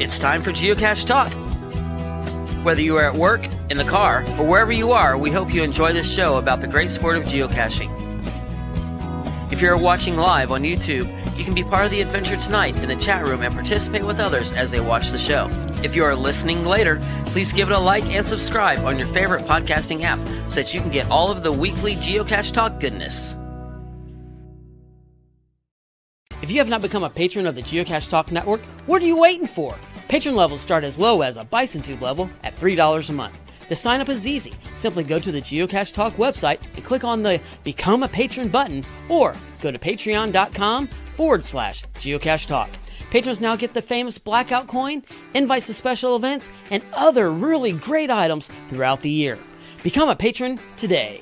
It's time for Geocache Talk. Whether you are at work, in the car, or wherever you are, we hope you enjoy this show about the great sport of geocaching. If you're watching live on YouTube, you can be part of the adventure tonight in the chat room and participate with others as they watch the show. If you are listening later, please give it a like and subscribe on your favorite podcasting app so that you can get all of the weekly Geocache Talk goodness. If you have not become a patron of the Geocache Talk Network, what are you waiting for? Patron levels start as low as a Bison Tube level at $3 a month. To sign up is easy. Simply go to the Geocache Talk website and click on the Become a Patron button, or go to patreon.com/Geocache Talk. Patrons now get the famous Blackout coin, invites to special events, and other really great items throughout the year. Become a patron today.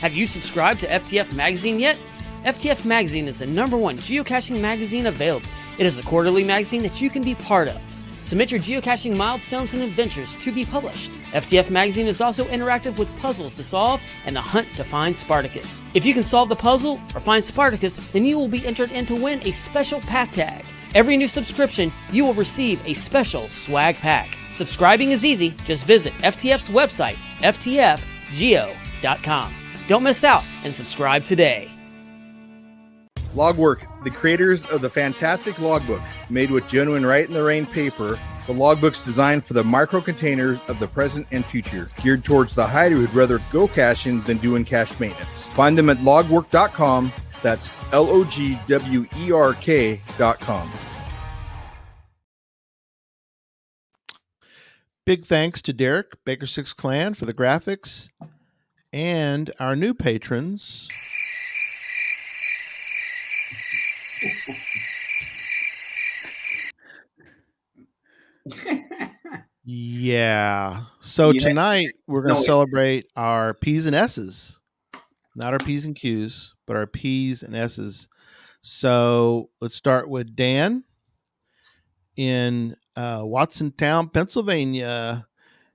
Have you subscribed to FTF Magazine yet? FTF Magazine is the #1 geocaching magazine available. It is a quarterly magazine that you can be part of. Submit your geocaching milestones and adventures to be published. FTF Magazine is also interactive with puzzles to solve and the hunt to find Spartacus. If you can solve the puzzle or find Spartacus, then you will be entered in to win a special pack tag. Every new subscription, you will receive a special swag pack. Subscribing is easy. Just visit FTF's website, ftfgeo.com. Don't miss out and subscribe today. Logwork, the creators of the fantastic logbooks made with genuine Write-in-the-Rain paper. The logbooks designed for the micro-containers of the present and future, geared towards the hider who'd rather go caching than doing cache maintenance. Find them at logwork.com. That's logwerk.com. Big thanks to Derek, Baker 6 Clan, for the graphics, and our new patrons. Yeah. So tonight we're going to celebrate our P's and S's. Not our P's and Q's, but our P's and S's. So let's start with Dan in Watsontown, Pennsylvania.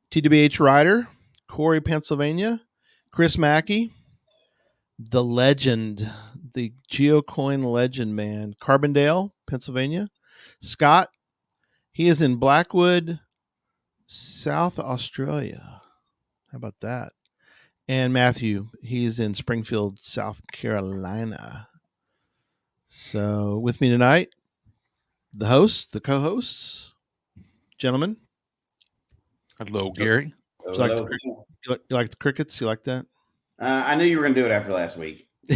TWH Rider, Corey, Pennsylvania. Chris Mackey, the legend, the Geocoin legend man. Carbondale, Pennsylvania. Scott, he is in Blackwood, South Australia. How about that? And Matthew, he's in Springfield, South Carolina. So with me tonight, the hosts, the co-hosts, gentlemen. Hello, Gary. You like the crickets? You like that? I knew you were going to do it after last week. I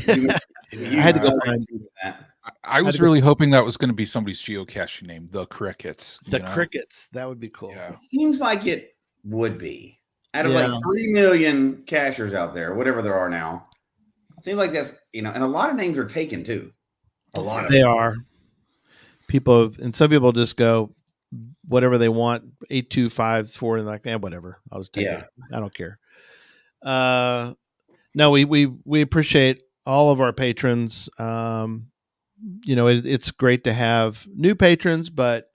had to go find that. I was really hoping that was going to be somebody's geocaching name, the Crickets. The Crickets. That would be cool. Yeah. It seems like it would be. Out of like 3 million cachers out there, whatever there are now, it seems like that's, and a lot of names are taken too. A lot of them are. And some people just go whatever they want, 8254, and like, whatever. I'll just take it. I don't care. No, we appreciate all of our patrons. It's great to have new patrons, but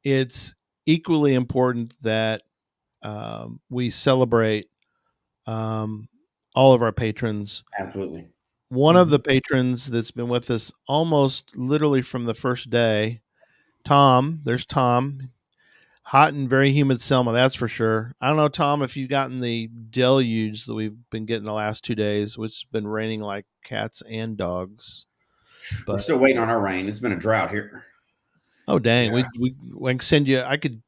it's equally important that we celebrate all of our patrons. Absolutely. One of the patrons that's been with us almost literally from the first day, Tom. There's Tom. Hot and very humid Selma, that's for sure. I don't know, Tom, if you've gotten the deluge that we've been getting the last 2 days, which has been raining like cats and dogs. But we're still waiting on our rain. It's been a drought here. Oh dang! Yeah. We can send you. I could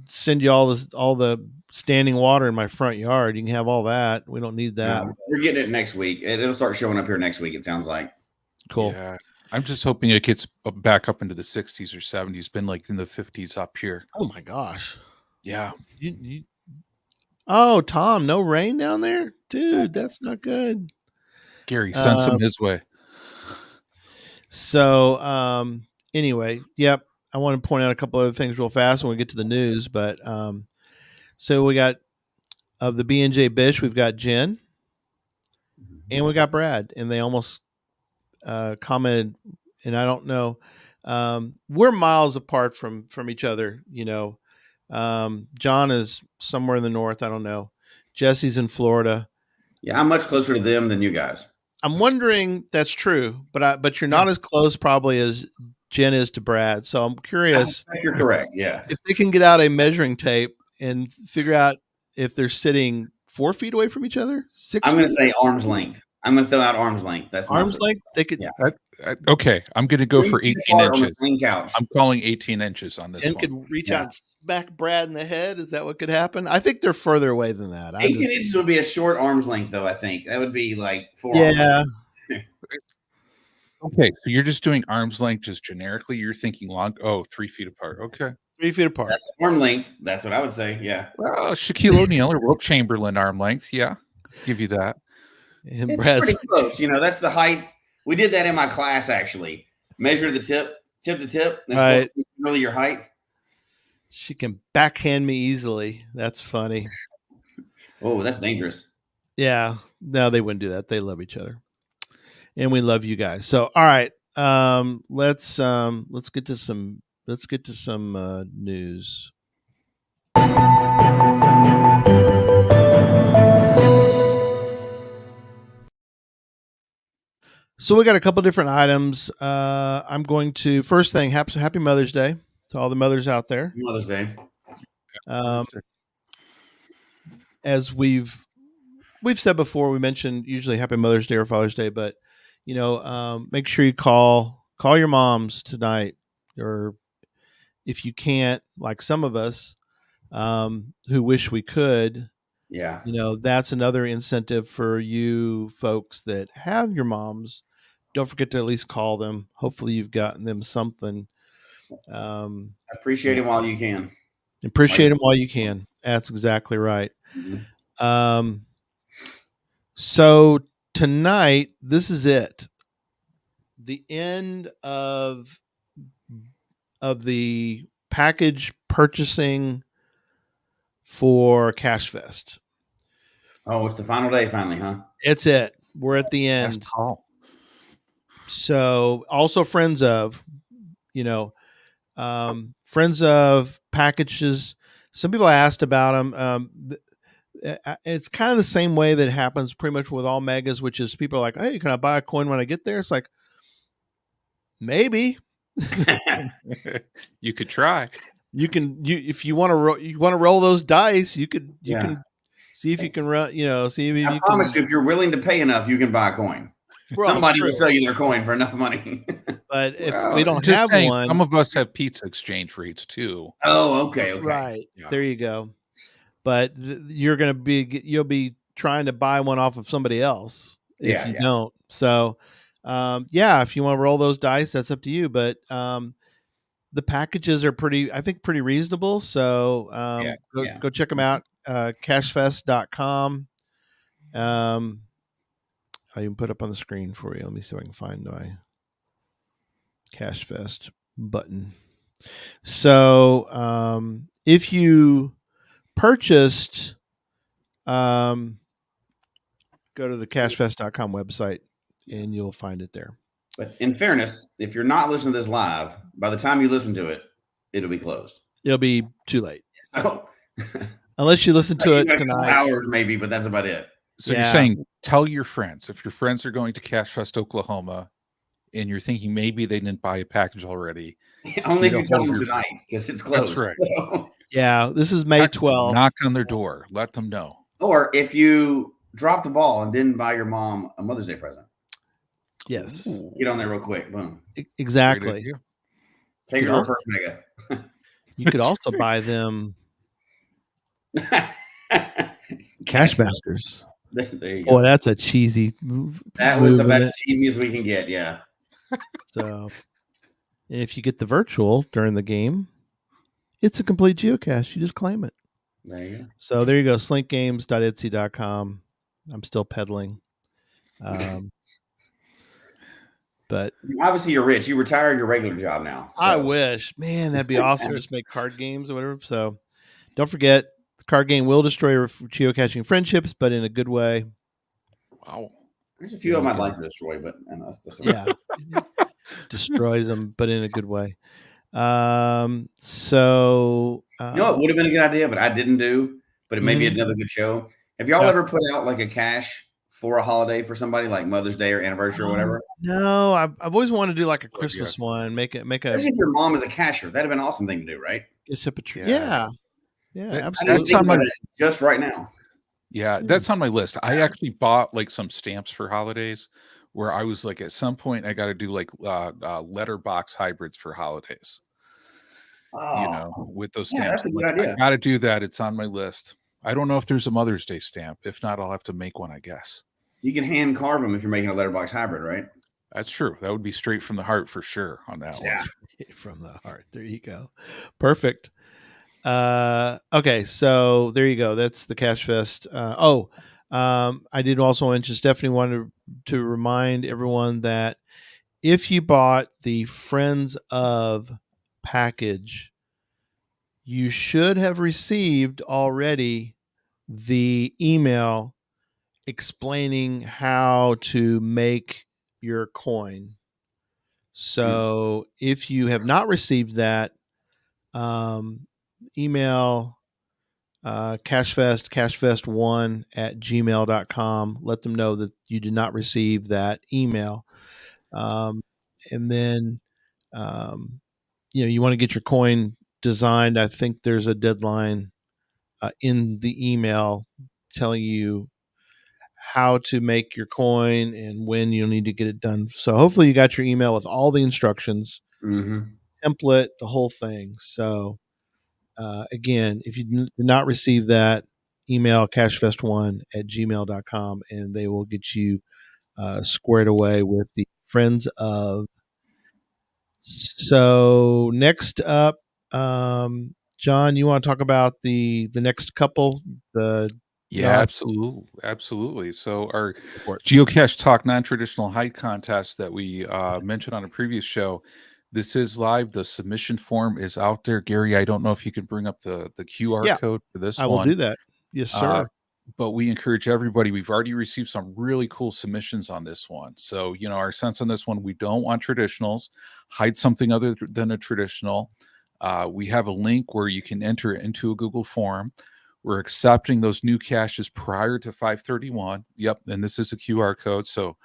send you all the standing water in my front yard. You can have all that. We don't need that. No, we're getting it next week. It'll start showing up here next week. It sounds like. Cool. Yeah. I'm just hoping it gets back up into the 60s or 70s. It's been like in the 50s up here. Oh my gosh. Yeah. Oh, Tom, no rain down there? Dude, that's not good. Gary, send some his way. So, anyway, yep. I want to point out a couple other things real fast when we get to the news. But so we got of the B&J Bish, we've got Jen and we got Brad, and they almost commented, and I don't know. We're miles apart from each other, John is somewhere in the north. I don't know. Jesse's in Florida. Yeah, I'm much closer to them than you guys. I'm wondering, that's true, but you're not as close probably as Jen is to Brad. So I'm curious. You're correct. Yeah. If they can get out a measuring tape and figure out if they're sitting 4 feet away from each other, 6 I'm going feet, to say arm's length. I'm going to throw out arm's length. That's my arm's length. They could. Yeah. Okay, I'm going to go 3 for feet 18 apart on the inches. swing couch. I'm calling 18 inches on this Jen one. could reach out and smack Brad in the head. Is that what could happen? I think they're further away than that. 18 inches would be a short arm's length, though. I think that would be like 4. Yeah. Okay, so you're just doing arm's length, just generically. You're thinking long. Oh, 3 feet apart. Okay. 3 feet apart. That's arm length. That's what I would say. Yeah. Well, Shaquille O'Neal or Wilt Chamberlain arm length. Yeah, give you that. And It's Brad's pretty close. That's the height. We did that in my class, actually. Measure the tip to tip. That's supposed to be really your height. She can backhand me easily. That's funny. Oh, that's dangerous. Yeah. No, they wouldn't do that. They love each other. And we love you guys. So, all right. Let's get to some news. So we got a couple different items. I'm going to first thing, happy Mother's Day to all the mothers out there. Mother's Day. As we've said before, we mentioned usually Happy Mother's Day or Father's Day, but make sure you call your moms tonight, or if you can't, like some of us who wish we could. Yeah. That's another incentive for you folks that have your moms. Don't forget to at least call them. Hopefully you've gotten them something. Appreciate them while you can. Appreciate them while you can. That's exactly right. Mm-hmm. So tonight, this is it. The end of the package purchasing for Cache Fest. Oh, it's the final day finally, huh? It's it. We're at the end. Last call. So also friends of packages. Some people asked about them. It's kind of the same way that happens pretty much with all megas, which is people are like, hey, can I buy a coin when I get there? It's like, maybe. You could try. If you want to roll those dice, you can see if you can run, see if I promise you, if you're willing to pay enough, you can buy a coin. Well, somebody will sell you their coin for enough money. But if we don't have one, some of us have pizza exchange rates too. Oh, okay. Right. Yeah. There you go. But you'll be trying to buy one off of somebody else if you don't. So, if you want to roll those dice, that's up to you. But the packages are pretty reasonable. So go check them out. Cachefest.com. I even put up on the screen for you. Let me see if I can find my Cache Fest button. So if you purchased, go to the cachefest.com website and you'll find it there. But in fairness, if you're not listening to this live, by the time you listen to it, it'll be closed. It'll be too late. So, unless you listen to it tonight. Hours maybe, but that's about it. So you're saying tell your friends. If your friends are going to Cache Fest, Oklahoma, and you're thinking maybe they didn't buy a package already. Only if you tell them tonight, because it's closed. That's right. So. Yeah, this is May 12th. Knock on their door. Let them know. Or if you dropped the ball and didn't buy your mom a Mother's Day present. Yes. Ooh, get on there real quick. Boom. Exactly. Take her to our first mega. You could also buy them Cache Masters. There you go. Boy, that's a cheesy move. That was about as cheesy as we can get, yeah. So, and if you get the virtual during the game, it's a complete geocache. You just claim it. There you go. So there you go. Slinkgames.etsy.com. I'm still peddling. But obviously you're rich. You retired your regular job now. So. I wish. Man, that'd be awesome. Just make card games or whatever. So don't forget, the card game will destroy your geocaching friendships, but in a good way. Wow. There's a few of them I'd like to destroy, but yeah. Destroys them, but in a good way. So you know, it would have been a good idea, but I didn't do. But it may be another good show. Have y'all ever put out like a cache for a holiday for somebody like Mother's Day or anniversary or whatever? No, I've always wanted to do like a Christmas one. Make a. Especially if your mom is a cashier, that'd have been an awesome thing to do, right? Get ship a tree. Yeah, absolutely. That's on my just right now. Yeah, that's on my list. I actually bought like some stamps for holidays, where I was like, at some point, I got to do like letterbox hybrids for holidays. With those stamps. That's a good idea. I got to do that. It's on my list. I don't know if there's a Mother's Day stamp. If not, I'll have to make one, I guess. You can hand carve them if you're making a letterbox hybrid, right? That's true. That would be straight from the heart for sure on that one. From the heart. There you go. Perfect. Okay, so there you go. That's the Cache Fest. I did also mention, Stephanie wanted to remind everyone that if you bought the Friends of package, you should have received already the email explaining how to make your coin. So if you have not received that, email cachefest1@gmail.com. Let them know that you did not receive that email. And then, you want to get your coin designed. I think there's a deadline in the email telling you how to make your coin and when you'll need to get it done. So hopefully you got your email with all the instructions, template, the whole thing. So again, if you did not receive that, email cachefest1@gmail.com and they will get you squared away with the Friends of. So next up, John, you want to talk about the next couple? Absolutely. So our Geocache Talk non-traditional hide contest that we mentioned on a previous show, this is live. The submission form is out there. Gary, I don't know if you could bring up the QR code for this one. I will do that. Yes, sir. But we encourage everybody. We've already received some really cool submissions on this one. So, our sense on this one, we don't want traditionals. Hide something other than a traditional. We have a link where you can enter it into a Google form. We're accepting those new caches prior to 5/31. Yep, and this is a QR code, so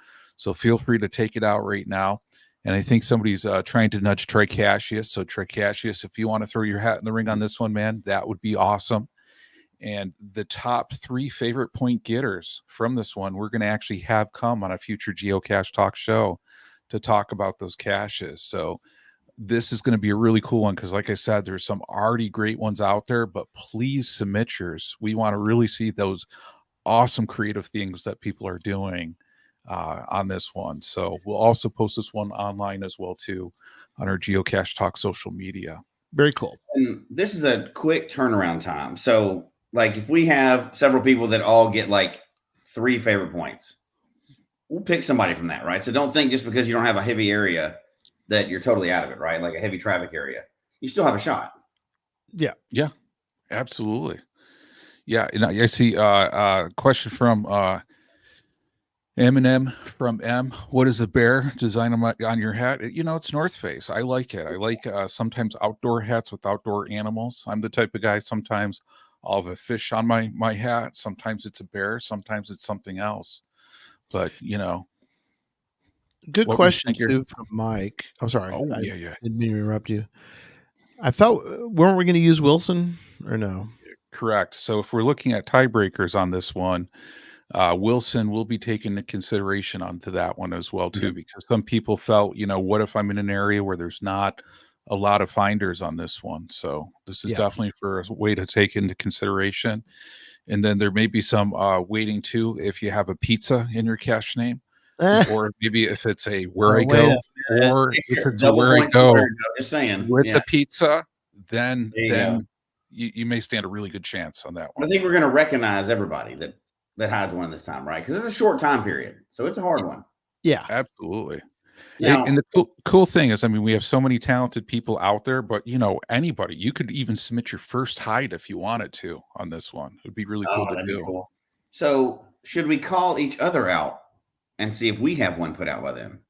feel free to take it out right now. And I think somebody's trying to nudge Tricachius. So Tricachius, if you want to throw your hat in the ring on this one, man, that would be awesome. And the top 3 favorite point getters from this one, we're going to actually have come on a future Geocache Talk show to talk about those caches. So this is going to be a really cool one because, like I said, there's some already great ones out there, but please submit yours. We want to really see those awesome creative things that people are doing on this one. So we'll also post this one online as well, too, on our Geocache Talk social media. Very cool. And this is a quick turnaround time. So, like, if we have several people that all get like 3 favorite points, we'll pick somebody from that, right? So don't think just because you don't have a heavy area that you're totally out of it, right? Like a heavy traffic area. You still have a shot. Yeah. Yeah, absolutely. Yeah. And I see a question from Eminem from M. What is a bear design on your hat? It's North Face. I like it. I like sometimes outdoor hats with outdoor animals. I'm the type of guy, sometimes I'll have a fish on my hat. Sometimes it's a bear. Sometimes it's something else. But, Good question too from Mike. I'm sorry. Oh, I didn't mean to interrupt you. I thought, weren't we going to use Wilson or no? Correct. So if we're looking at tiebreakers on this one, Wilson will be taken into consideration onto that one as well too, because some people felt, what if I'm in an area where there's not a lot of finders on this one? So this is definitely for a way to take into consideration. And then there may be some waiting too if you have a pizza in your cache name. Or maybe if it's a where I go, or if it's a where I go, just saying, with the pizza, then you may stand a really good chance on that one. I think we're going to recognize everybody that hides one this time, right? Because it's a short time period, so it's a hard one. Yeah, absolutely. And the cool thing is, we have so many talented people out there, but anybody, you could even submit your first hide if you wanted to on this one. It would be really cool to do. Cool. So should we call each other out and see if we have one put out by them?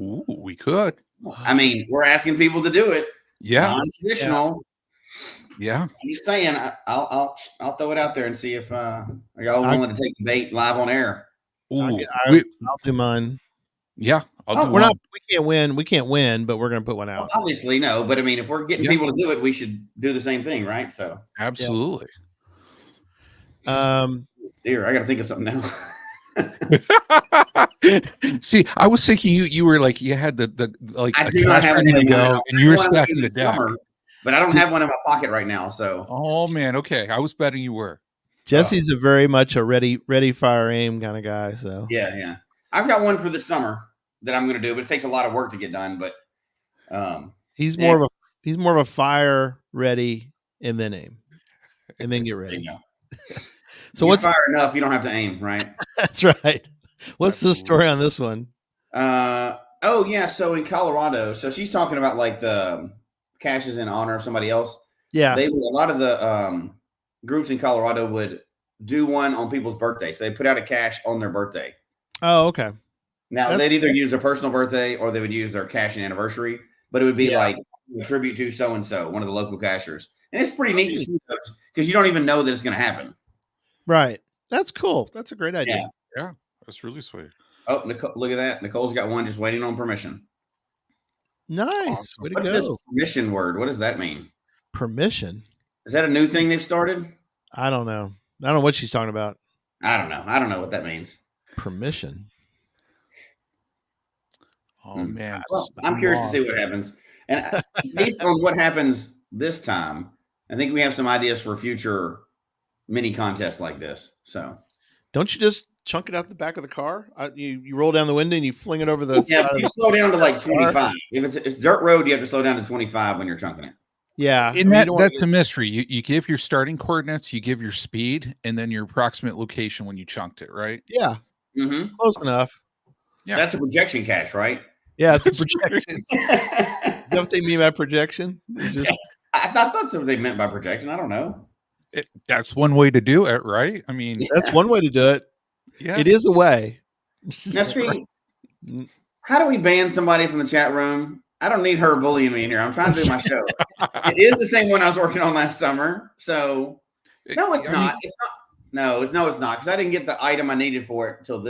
Ooh, we could. We're asking people to do it. Yeah. Non-traditional. Yeah. I'm just saying, I'll throw it out there and see if are y'all willing to take the bait live on air. Ooh, I'll do mine. yeah, I'll do We're one. not. We can't win, but we're gonna put one out. Well, obviously, no. But I mean, if we're getting people to do it, we should do the same thing, right? So, Absolutely. dear, I got to think of something now. See, I was thinking you were like you had the like I a do not cache have ready to one go, now. and you were I wanted to stacking do the this deck. summer, but I don't have one in my pocket right now. So, Oh man, okay. I was betting you were. Jesse's a very much a ready, fire, aim kind of guy. So yeah. I've got one for this summer that I'm going to do, but it takes a lot of work to get done. But he's more of a fire, ready, and then aim, and then get ready. So what's fire enough? You don't have to aim, right? That's right. What's the story on this one? Oh yeah. So in Colorado, so she's talking about like the caches in honor of somebody else. Yeah. A lot of the groups in Colorado would do one on people's birthdays. So they put out a cache on their birthday. Oh, okay. Now they'd either use their personal birthday or they would use their caching anniversary, but it would be like a tribute to so and so, one of the local cachers. And it's pretty neat to see those because you don't even know that it's going to happen. Right. That's cool. That's a great idea. Yeah, that's really sweet. Oh, Nicole, look at that. Nicole's got one just waiting on permission. Nice. Awesome. Way to go. What is this permission word? What does that mean? Permission? Is that a new thing they've started? I don't know. I don't know what she's talking about. I don't know. I don't know what that means. Permission. Oh, man. Well, I'm curious to see what happens. And based on what happens this time, I think we have some ideas for future mini contests like this. So, don't you just chunk it out the back of the car? You roll down the window and you fling it over the. Yeah, you slow down to like 25. If it's dirt road, you have to slow down to 25 when you're chunking it. Yeah, and that's a mystery. You give your starting coordinates, you give your speed, and then your approximate location when you chunked it, right? Yeah, close enough. Yeah, that's a projection cache, right? Yeah, it's a projection. Is that what they mean by projection? I thought that's what they meant by projection. I don't know. That's one way to do it, right? I mean, that's one way to do it. Yeah, it is a way. Now, see, how do we ban somebody from the chat room? I don't need her bullying me in here. I'm trying to do my show. It is the same one I was working on last summer. So, no, it's not. It's not. No, it's not. Because I didn't get the item I needed for it until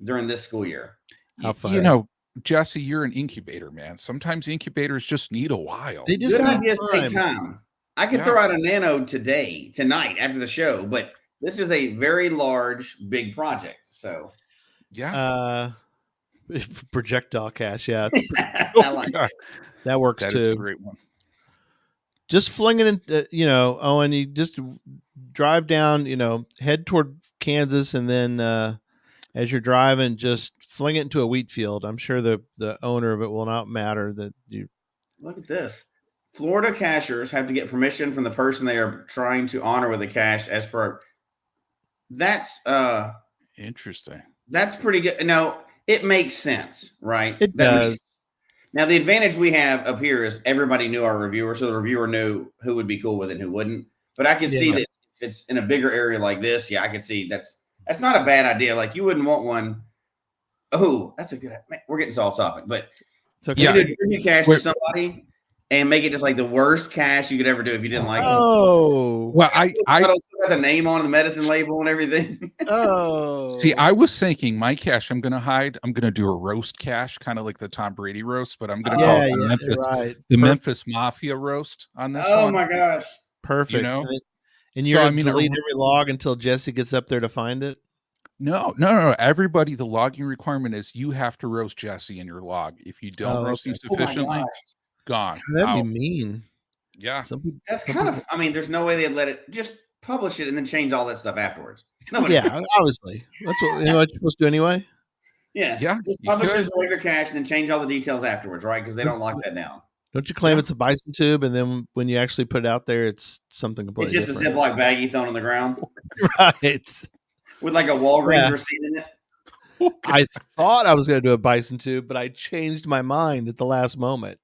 during this school year. How fun. You know, Jesse, you're an incubator, man. Sometimes incubators just need a while. They just good ideas take time. I could throw out a nano tonight after the show, but this is a very large, big project. So, projectile cache, yeah. I like that. That works too. Is a great one. Just fling it in, Owen, you just drive down, head toward Kansas, and then as you're driving, just fling it into a wheat field. I'm sure the owner of it will not matter that you. Look at this. Florida cachers have to get permission from the person they are trying to honor with a cache as per. That's interesting. That's pretty good. No, it makes sense, right? It does. Now, the advantage we have up here is everybody knew our reviewer, so the reviewer knew who would be cool with it and who wouldn't. But I can see that if it's in a bigger area like this, I can see that's not a bad idea. Like, you wouldn't want one. Oh, that's a good. Man, we're getting so off topic, but okay. You did a tribute cache to somebody and make it just like the worst cache you could ever do if you didn't like it. Oh, well, I got the name on the medicine label and everything. Oh, see, I was thinking my cache I'm going to hide. I'm going to do a roast cache, kind of like the Tom Brady roast, but I'm going to call it the Memphis Mafia roast on this one. Oh my gosh, perfect! And you're going to delete every log until Jesse gets up there to find it. No. Everybody, the logging requirement is you have to roast Jesse in your log. If you don't roast him sufficiently. Gone. That'd be mean. Yeah. That's kind of, I mean, there's no way they'd let it just publish it and then change all that stuff afterwards. Yeah, obviously. That's what you're supposed to do anyway. Yeah. Just publish it as a regular cache and then change all the details afterwards, right? Because they don't lock that down. Don't you claim it's a bison tube, and then when you actually put it out there, it's something completely different? It's just a Ziploc baggie thrown on the ground. Right. With like a Walgreens receipt in it. I thought I was going to do a bison tube, but I changed my mind at the last moment.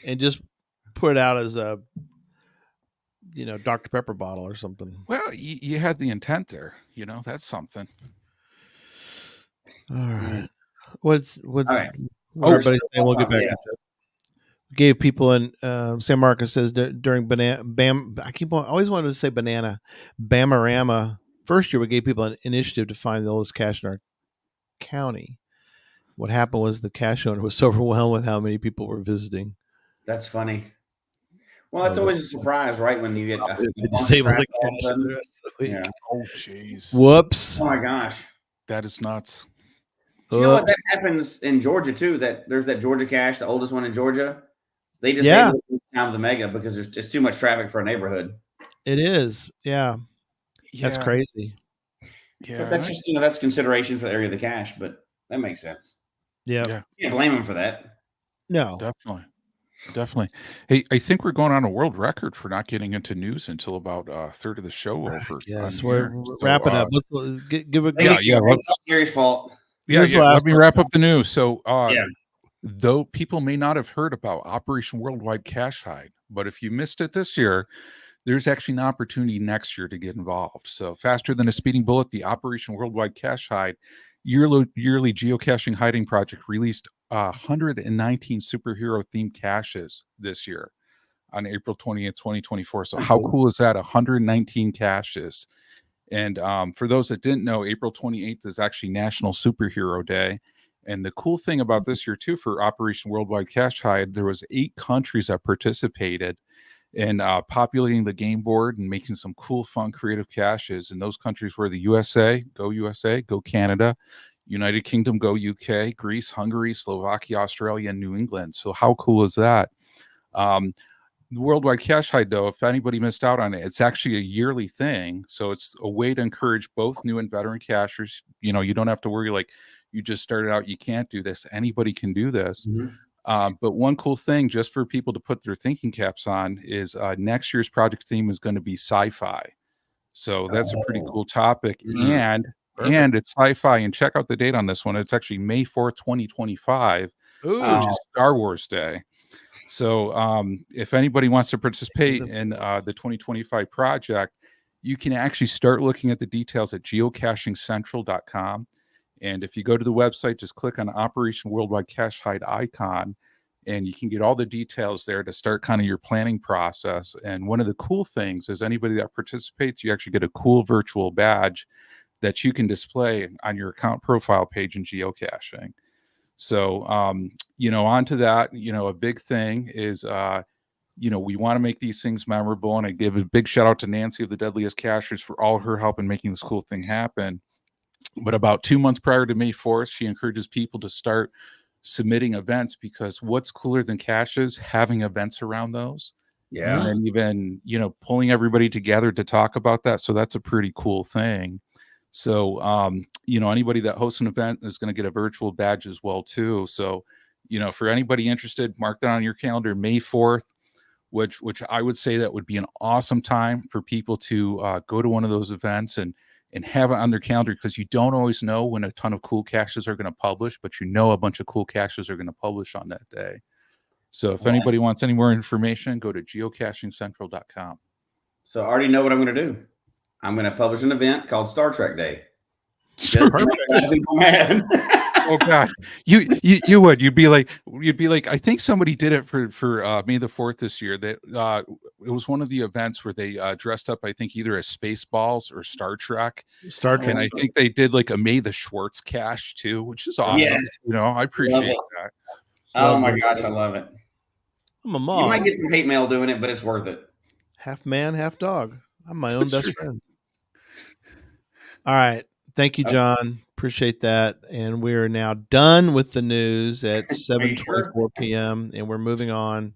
And just put it out as a, Dr. Pepper bottle or something. Well, you had the intent there. That's something. All right. What's right. Everybody saying? We'll get back into it. Gave people in San Marcos says during I always wanted to say banana, Bamarama first year we gave people an initiative to find the oldest cache in our county. What happened was the cache owner was so overwhelmed with how many people were visiting. That's funny. Well, it's always a surprise, right? When you get a bunch of disable the traffic all of a cache sudden. the rest of the week. Yeah. Oh, jeez. Whoops. Oh my gosh. That is nuts. Do you know what that happens in Georgia too? That there's that Georgia cache, the oldest one in Georgia. They disable it time of the mega because there's just too much traffic for a neighborhood. It is. Yeah. That's crazy. Yeah. But that's just, that's consideration for the area of the cache, but that makes sense. Yeah. You can't blame them for that. No. Definitely. Hey, I think we're going on a world record for not getting into news until about a third of the show over. Yes, we're wrapping up. Let's give a it's Gary's fault. Let me wrap up the news. So, though people may not have heard about Operation Worldwide Cache Hide, but if you missed it this year, there's actually an opportunity next year to get involved. So, faster than a speeding bullet, the Operation Worldwide Cache Hide yearly geocaching hiding project released 119 superhero themed caches this year on April 20th, 2024. So how cool is that? 119 caches. And for those that didn't know, April 28th is actually National Superhero Day. And the cool thing about this year too, for Operation Worldwide Cache Hide, there was 8 countries that participated in populating the game board and making some cool, fun, creative caches. And those countries were the USA, go Canada, United Kingdom, go UK, Greece, Hungary, Slovakia, Australia, and New England. So how cool is that? The Worldwide Cache Hide, though, if anybody missed out on it, it's actually a yearly thing. So it's a way to encourage both new and veteran cachers. You don't have to worry like you just started out, you can't do this. Anybody can do this. Mm-hmm. But one cool thing, just for people to put their thinking caps on, is next year's project theme is going to be sci-fi. So that's a pretty cool topic. Mm-hmm. And it's sci-fi. And check out the date on this one. It's actually May 4th, 2025, which is Star Wars Day. So if anybody wants to participate in the 2025 project, you can actually start looking at the details at geocachingcentral.com. And if you go to the website, just click on Operation Worldwide Cache Hide icon, and you can get all the details there to start kind of your planning process. And one of the cool things is anybody that participates, you actually get a cool virtual badge that you can display on your account profile page in geocaching. So, on to that, a big thing is, we want to make these things memorable. And I give a big shout out to Nancy of the Deadliest Cachers for all her help in making this cool thing happen. But about 2 months prior to May 4th, she encourages people to start submitting events, because what's cooler than caches? Having events around those. Yeah. And then even, pulling everybody together to talk about that. So that's a pretty cool thing. So, anybody that hosts an event is going to get a virtual badge as well, too. So, for anybody interested, mark that on your calendar, May 4th, which I would say that would be an awesome time for people to go to one of those events and have it on their calendar, because you don't always know when a ton of cool caches are going to publish, but a bunch of cool caches are going to publish on that day. So if anybody wants any more information, go to geocachingcentral.com. So I already know what I'm going to do. I'm going to publish an event called Star Trek Day. Oh gosh, you would. You'd be like, I think somebody did it for May the 4th this year. That it was one of the events where they dressed up, I think, either as Spaceballs or Star Trek. And I think they did like a May the Schwartz cache too, which is awesome. Yes. I appreciate that. Oh my gosh, I love it. I'm a mom. You might get some hate mail doing it, but it's worth it. Half man, half dog. I'm my own best friend. All right. Thank you, John. Appreciate that. And we're now done with the news at 7:24 p.m. And we're moving on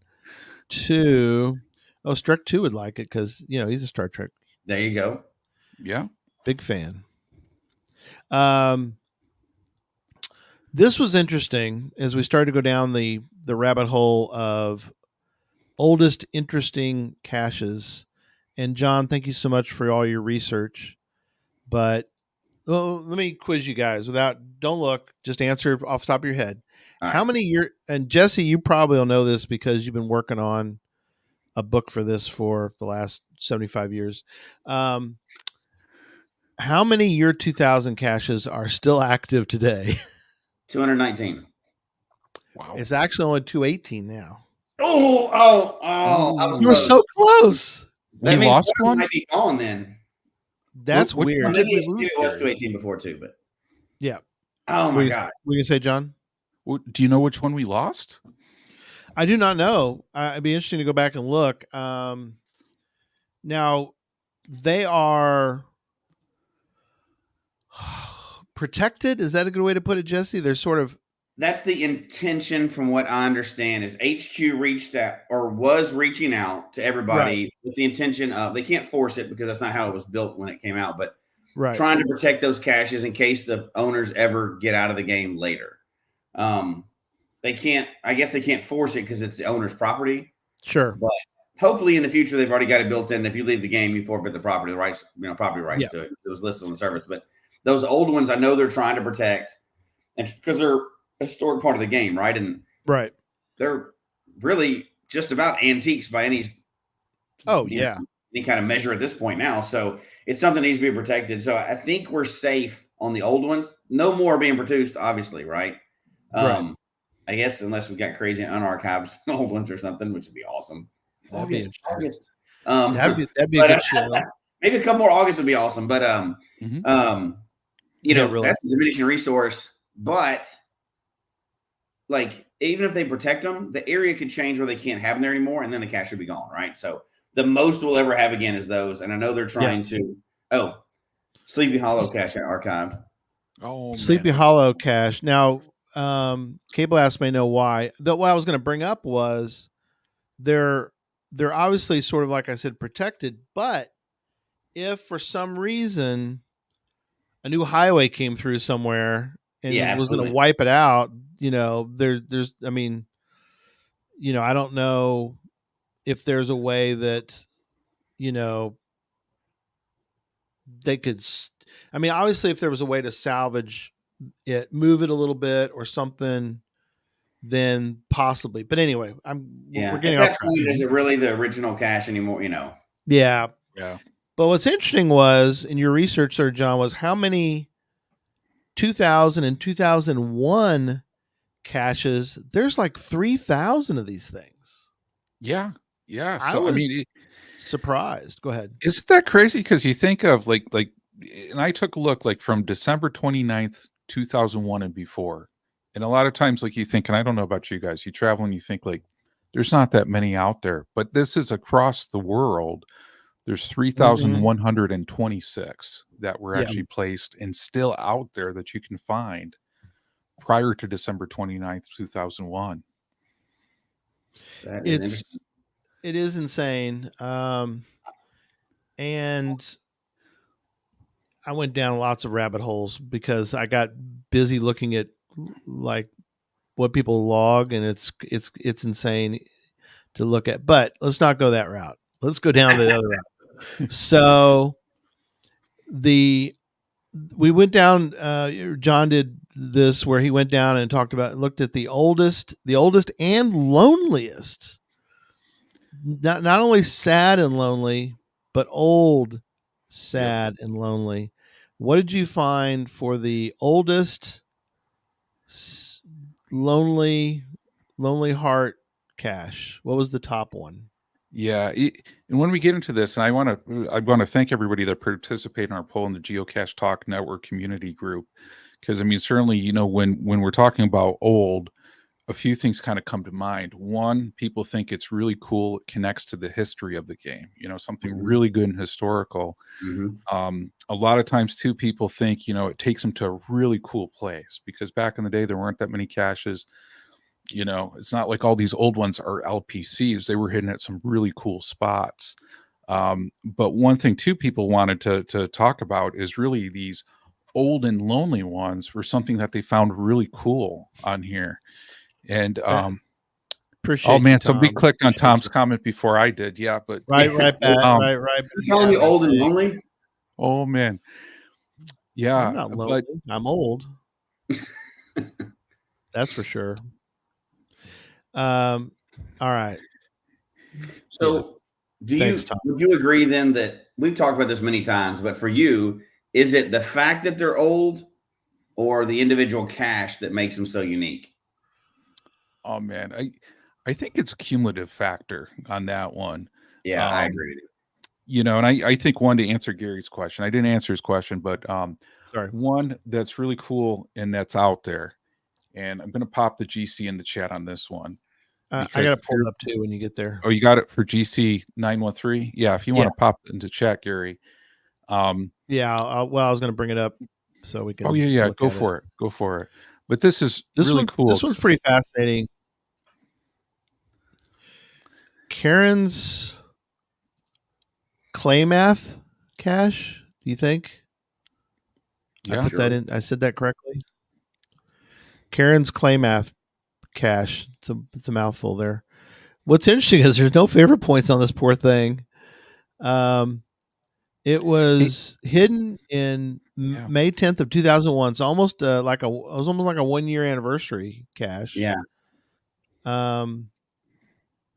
to Struck 2 would like it because he's a Star Trek. There you go. Yeah. Big fan. This was interesting as we started to go down the rabbit hole of oldest interesting caches. And John, thank you so much for all your research. But let me quiz you guys don't look, just answer off the top of your head. All How many years, and Jesse, you probably will know this because you've been working on a book for this for the last 75 years. How many year 2000 caches are still active today? 219. Wow. It's actually only 218 now. Oh. You were so close. That means lost one might be gone then. That's weird. Well, maybe it was 218 before too, but yeah. Oh my god. What do you say, John? Do you know which one we lost? I do not know. It'd be interesting to go back and look. Now, they are protected. Is that a good way to put it, Jesse? They're sort of. That's the intention, from what I understand, is HQ reached out or was reaching out to everybody with the intention of, they can't force it because that's not how it was built when it came out, but trying to protect those caches in case the owners ever get out of the game later. I guess they can't force it because it's the owner's property. Sure. But hopefully in the future, they've already got it built in. If you leave the game, you forfeit the property rights to it. It was listed on the service. But those old ones, I know they're trying to protect, and because they're a historic part of the game, right? And they're really just about antiques by any any kind of measure at this point now. So it's something that needs to be protected. So I think we're safe on the old ones. No more being produced, obviously, right? I guess unless we got crazy and unarchived old ones or something, which would be awesome. August. That'd be a good show. Maybe a couple more August would be awesome. But that's a diminishing resource. But like, even if they protect them, the area could change where they can't have them there anymore, and then the cache should be gone, right? So the most we'll ever have again is those. And I know they're trying to. Oh, Sleepy Hollow cache archived. Oh, Sleepy Hollow cache. Now, Cable Ass may know why. What I was going to bring up was they're obviously sort of, like I said, protected. But if for some reason a new highway came through somewhere and was going to wipe it out, there's, I mean, I don't know if there's a way that, they could, I mean, obviously if there was a way to salvage it, move it a little bit or something, then possibly. But anyway, we're getting off track. Is it really the original cache anymore? Yeah. But what's interesting was in your research there, John, was how many 2000 and 2001 caches. There's like 3,000 of these things. Yeah. So I was surprised. Go ahead. Isn't that crazy? Because you think of like, and I took a look like from December 29th, 2001 and before. And a lot of times, like you think, and I don't know about you guys, you travel and you think like, there's not that many out there, but this is across the world. There's 3,126 that were actually placed and still out there that you can find prior to December 29th, 2001. It is insane. And I went down lots of rabbit holes because I got busy looking at like what people log, and it's insane to look at. But let's not go that route. Let's go down the other route. So we went down. John did this where he went down and looked at the oldest and loneliest. Not only sad and lonely, but old, sad and lonely. What did you find for the oldest lonely heart cache? What was the top one? Yeah, and when we get into this, and I want to thank everybody that participated in our poll in the Geocache Talk Network community group, because I mean, certainly, when we're talking about old, a few things kind of come to mind. One, people think it's really cool. It connects to the history of the game, something really good and historical. A lot of times too, people think, it takes them to a really cool place because back in the day, there weren't that many caches. It's not like all these old ones are LPCs. They were hidden at some really cool spots. But one thing too, people wanted to talk about is really these old and lonely ones were something that they found really cool on here. And appreciate. Oh man, so we clicked on Tom's comment before I did. Yeah, but right. You're telling me old and lonely? Oh man, yeah. I'm not lonely. I'm old. That's for sure. All right. So, would you agree then that we've talked about this many times, but for you, is it the fact that they're old, or the individual cache that makes them so unique? Oh man, I think it's a cumulative factor on that one. Yeah, I agree with you. and I think one, to answer Gary's question, I didn't answer his question, but Sorry. one that's really cool and that's out there, and I'm going to pop the GC in the chat on this one. I got to pull it up too when you get there. Oh, you got it for GC 913? Yeah, if you want to pop it into chat, Gary. Yeah, I was going to bring it up so we can. Oh yeah, go for it. But this is really cool. This one's pretty fascinating. Karen's Klamath cache. Do you think? Yeah, I put that in. I said that correctly. Karen's Klamath cache. It's a mouthful there. What's interesting is there's no favorite points on this poor thing. It was hidden in May 10th of 2001. It's almost like a 1-year anniversary cache. Yeah.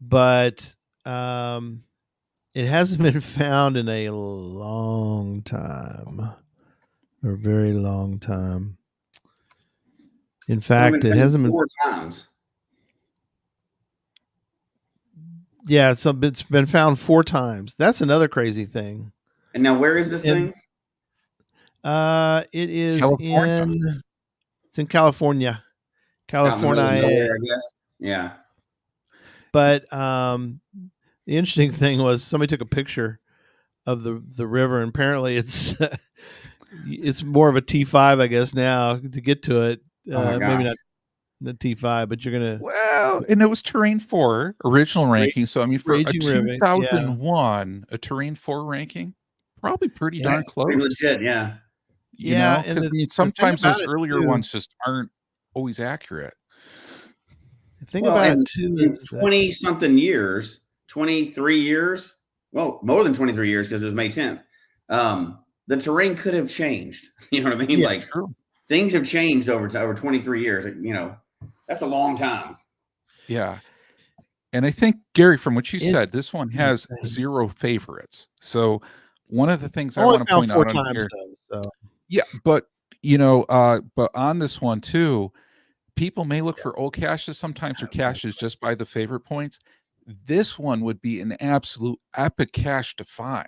But it hasn't been found in a long time, or a very long time. In fact, it hasn't been 4 times. Yeah, it's been found 4 times. That's another crazy thing. And now, where is this thing? It is in California. California, I guess. Yeah. But the interesting thing was somebody took a picture of the river, and apparently it's it's more of a T5, I guess, now to get to it. Maybe not the T5, but you're gonna. Well, and it was Terrain 4 original ranking. So I mean, for a 2001, a Terrain 4 ranking, probably pretty darn close. Pretty legit, yeah. You know, because I mean, sometimes those earlier ones just aren't always accurate. The thing about it too is 20-something years, 23 years, well, more than 23 years because it was May 10th. The terrain could have changed. You know what I mean? Yes, like things have changed over 23 years. You know, that's a long time. Yeah. And I think, Gary, from what you said, this one has 0 favorites. So one of the things I want to point out on here, yeah, but but on this one too, people may look for old caches sometimes, or caches just by the favorite points. This one would be an absolute epic cache to find.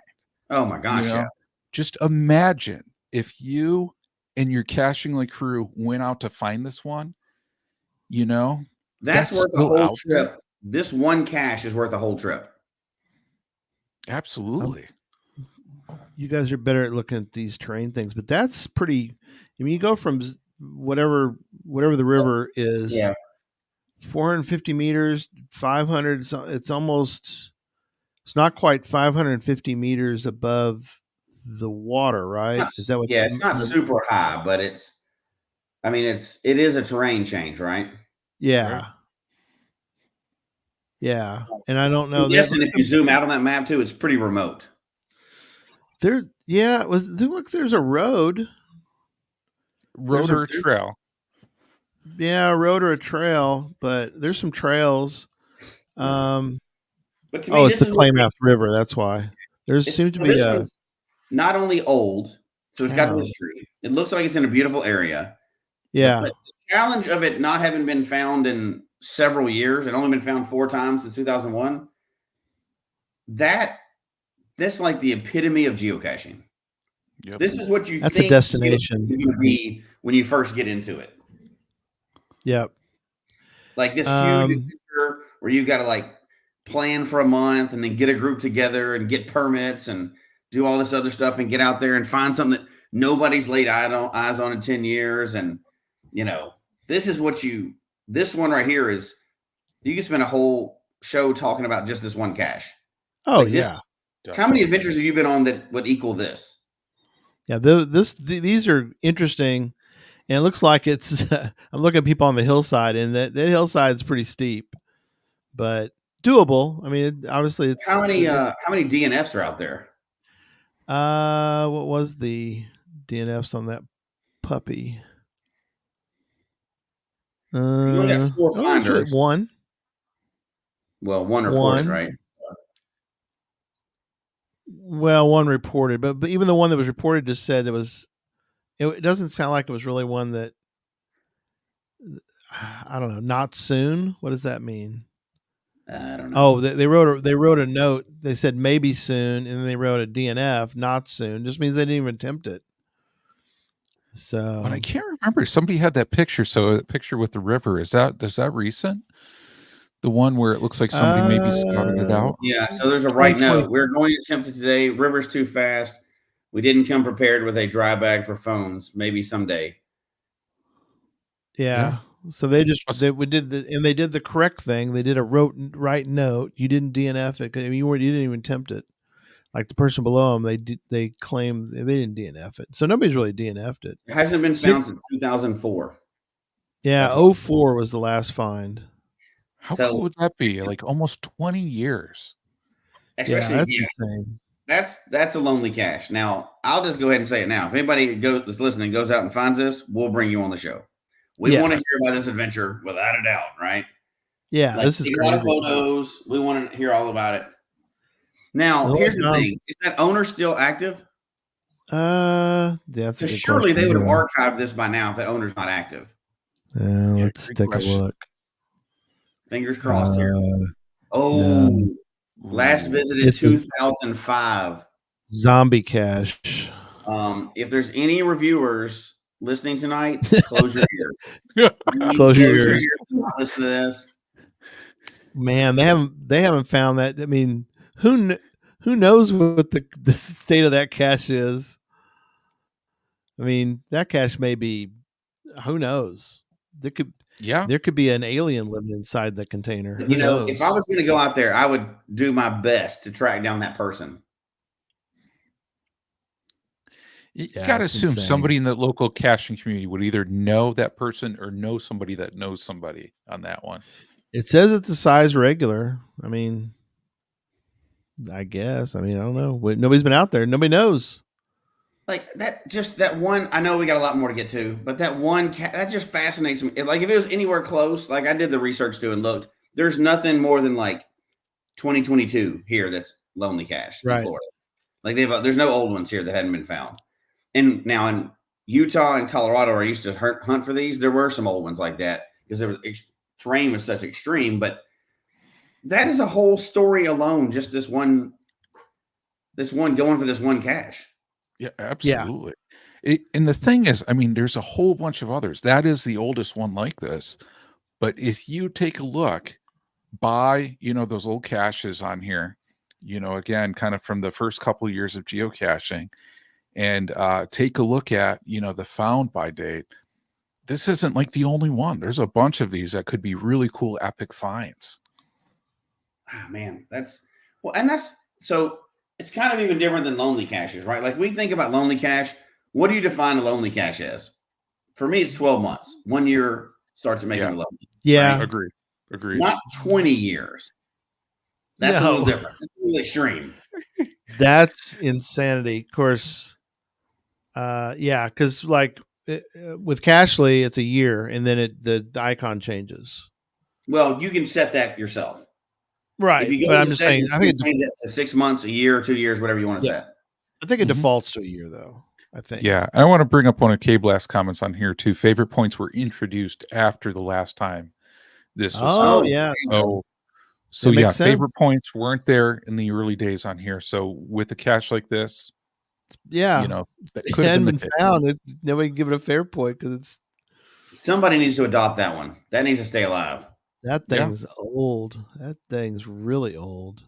Oh my gosh! Yeah. Just imagine if you and your caching crew went out to find this one. That's worth the whole trip. This one cache is worth a whole trip. Absolutely. You guys are better at looking at these terrain things, but that's pretty. I mean, you go from whatever the river is, 450 meters, 500. It's not quite 550 meters above the water, right? Is that what? Yeah, it's not super high, but it is a terrain change, right? Yeah. Right. Yeah, and I don't know. Yes, and if you zoom out on that map too, it's pretty remote. Look, there's a road. Road or a trail? Yeah, a road or a trail, but there's some trails. But to me, it's the Klamath River. That's why seems to be not only old, so it's got history. It looks like it's in a beautiful area. Yeah. But the challenge of it not having been found in several years, and only been found 4 times since 2001. That's like the epitome of geocaching. Yep. This is what you think a destination is going to be when you first get into it. Yep. Like this huge adventure where you got to plan for a month and then get a group together and get permits and do all this other stuff and get out there and find something that nobody's laid eyes on in 10 years. And, this one right here is, you can spend a whole show talking about just this one cache. Oh, yeah. How many adventures have you been on that would equal this? Yeah, these are interesting, and it looks like it's. I'm looking at people on the hillside, and that hillside's pretty steep, but doable. I mean, obviously, it's how many DNFs are out there? What was the DNFs on that puppy? You only got 4 finders. One. Well, one reported, right? Well, one reported, but even the one that was reported just said it doesn't sound like it was really one that, I don't know, not soon. What does that mean? I don't know. Oh, they wrote a note. They said maybe soon, and then they wrote a DNF, not soon. Just means they didn't even attempt it. So, but I can't remember. Somebody had that picture. So a picture with the river, is that recent? The one where it looks like somebody maybe scouted it out? Yeah, so there's a right 2020. note. We're going to attempt it today. River's too fast. We didn't come prepared with a dry bag for phones. Maybe someday. Yeah. So they did the correct thing. They did a right note. You didn't DNF it. You didn't even attempt it. Like the person below them, they claim they didn't DNF it. So nobody's really DNF'd it. It hasn't been found since 2004. Yeah, 04 was the last find. How cool would that be? Like almost 20 years. Especially, that's a lonely cache. Now, I'll just go ahead and say it now. If anybody that's listening goes out and finds this, we'll bring you on the show. We want to hear about this adventure without a doubt, right? Yeah, this is crazy. A lot of photos. We want to hear all about it. Now, here's the thing: is that owner still active? That's surely they would have archived this by now if that owner's not active. Let's take a look. Fingers crossed here. Last visited 2005. Zombie cache. If there's any reviewers listening tonight, close your ear. Close your ears. Listen to this. Man, they haven't found that. I mean, who knows what the state of that cache is? I mean, that cache may be. Who knows? There could be an alien living inside the container. Who knows? If I was going to go out there, I would do my best to track down that person. You got to assume somebody in the local caching community would either know that person or know somebody that knows somebody on that one. It says it's a size regular. I mean, I guess. I mean, I don't know. Nobody's been out there. Nobody knows. Like that one. I know we got a lot more to get to, but that one that just fascinates me. Like if it was anywhere close, like I did the research too and looked, there's nothing more than like 2022 here that's lonely cache in Florida. Like there's no old ones here that hadn't been found. And now in Utah and Colorado, where I used to hunt for these, there were some old ones like that because terrain was such extreme. But that is a whole story alone. Just this one going for this one cache. Yeah, absolutely. Yeah. And the thing is, I mean, there's a whole bunch of others. That is the oldest one like this. But if you take a look by, those old caches on here, again, kind of from the first couple of years of geocaching, and take a look at, the found by date, this isn't like the only one. There's a bunch of these that could be really cool, epic finds. Oh, man, so it's kind of even different than lonely caches, right? Like we think about lonely cache. What do you define a lonely cache as? For me, it's 12 months. 1 year starts to make it lonely. Yeah. Right? Agreed. Not 20 years. That's a little different. It's a little extreme. That's insanity. Of course. Because like with Cachely, it's a year, and then the icon changes. Well, you can set that yourself. Right, but I'm just saying, I think it's change that to 6 months, a year, 2 years, whatever you want to set. I think it defaults to a year, though. I think. Yeah, I want to bring up one of K-Blast's comments on here too. Favorite points were introduced after the last time this was. Oh, yeah. So yeah, favorite points weren't there in the early days on here. So with a cache like this, that it hadn't been found. Nobody can give it a fair point because it's. Somebody needs to adopt that one. That needs to stay alive. That thing's old. That thing's really old.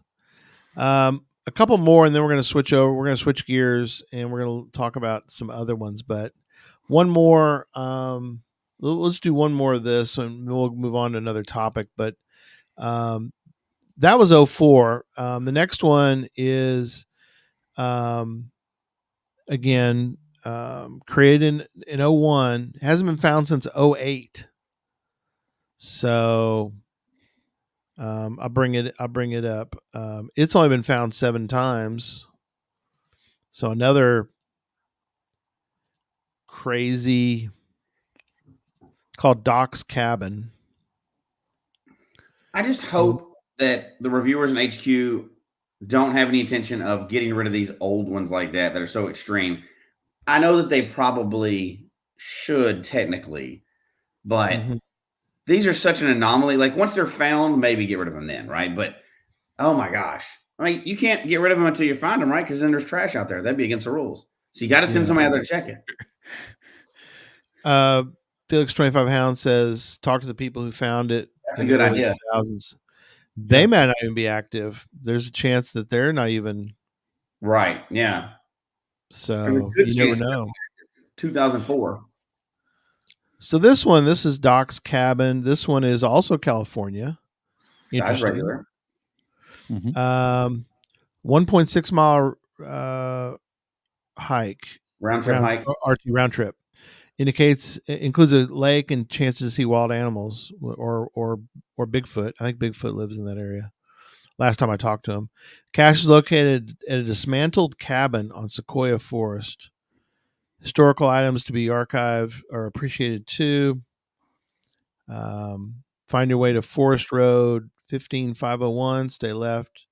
A couple more, and then we're going to switch over. We're going to switch gears, and we're going to talk about some other ones. But one more. Let's do one more of this, and we'll move on to another topic. But that was 04. The next one is, again, created in 01. Hasn't been found since 08. So I'll bring it up. It's only been found 7 times. So another crazy, called Doc's Cabin. I just hope that the reviewers in HQ don't have any intention of getting rid of these old ones like that are so extreme. I know that they probably should technically, but these are such an anomaly. Like once they're found, maybe get rid of them then, right? But oh my gosh, I mean, you can't get rid of them until you find them, right? Because then there's trash out there. That'd be against the rules. So you got to send somebody out there to check it. Felix 25 Hound says, talk to the people who found it. That's a good idea. Thousands. They might not even be active. There's a chance that they're not even. Right. Yeah. So you never know. 2004. So this is Doc's cabin. This one is also California. Size regular. 1.6 mile hike. Round trip. Includes a lake and chances to see wild animals or Bigfoot. I think Bigfoot lives in that area. Last time I talked to him. Cache is located at a dismantled cabin on Sequoia Forest. Historical items to be archived are appreciated too. Find your way to Forest Road 15501, stay left,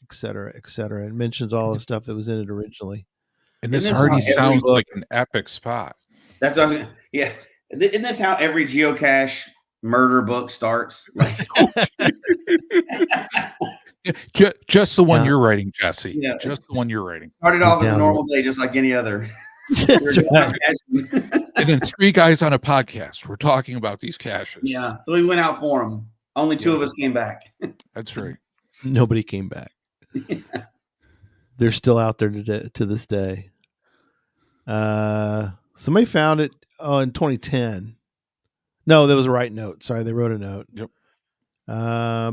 etc., etc. It mentions all the stuff that was in it originally. And this already sounds like an epic spot. That's what I was gonna, yeah. Isn't this how every geocache murder book starts? Like, just the one you're writing, Jesse. Yeah. Just the one you're writing. Started off as a normal day, just like any other. Right. And then 3 guys on a podcast. We're talking about these caches. Yeah. So we went out for them. Only 2 of us came back. That's right. Nobody came back. They're still out there to this day. Somebody found it in 2010. No, that was a right note. Sorry, they wrote a note. Yep.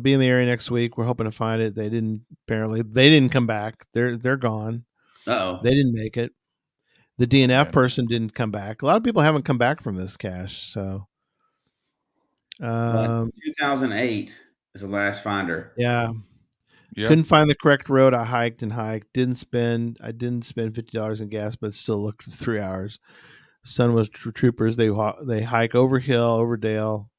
Be in the area next week. We're hoping to find it. They didn't come back. They're gone. Uh-oh. They didn't make it. The DNF person didn't come back. A lot of people haven't come back from this cache. So 2008 is the last finder. Yeah. Yep. Couldn't find the correct road. I hiked. Didn't spend $50 in gas, but still looked 3 hours. Son was troopers. They hike over hill, over dale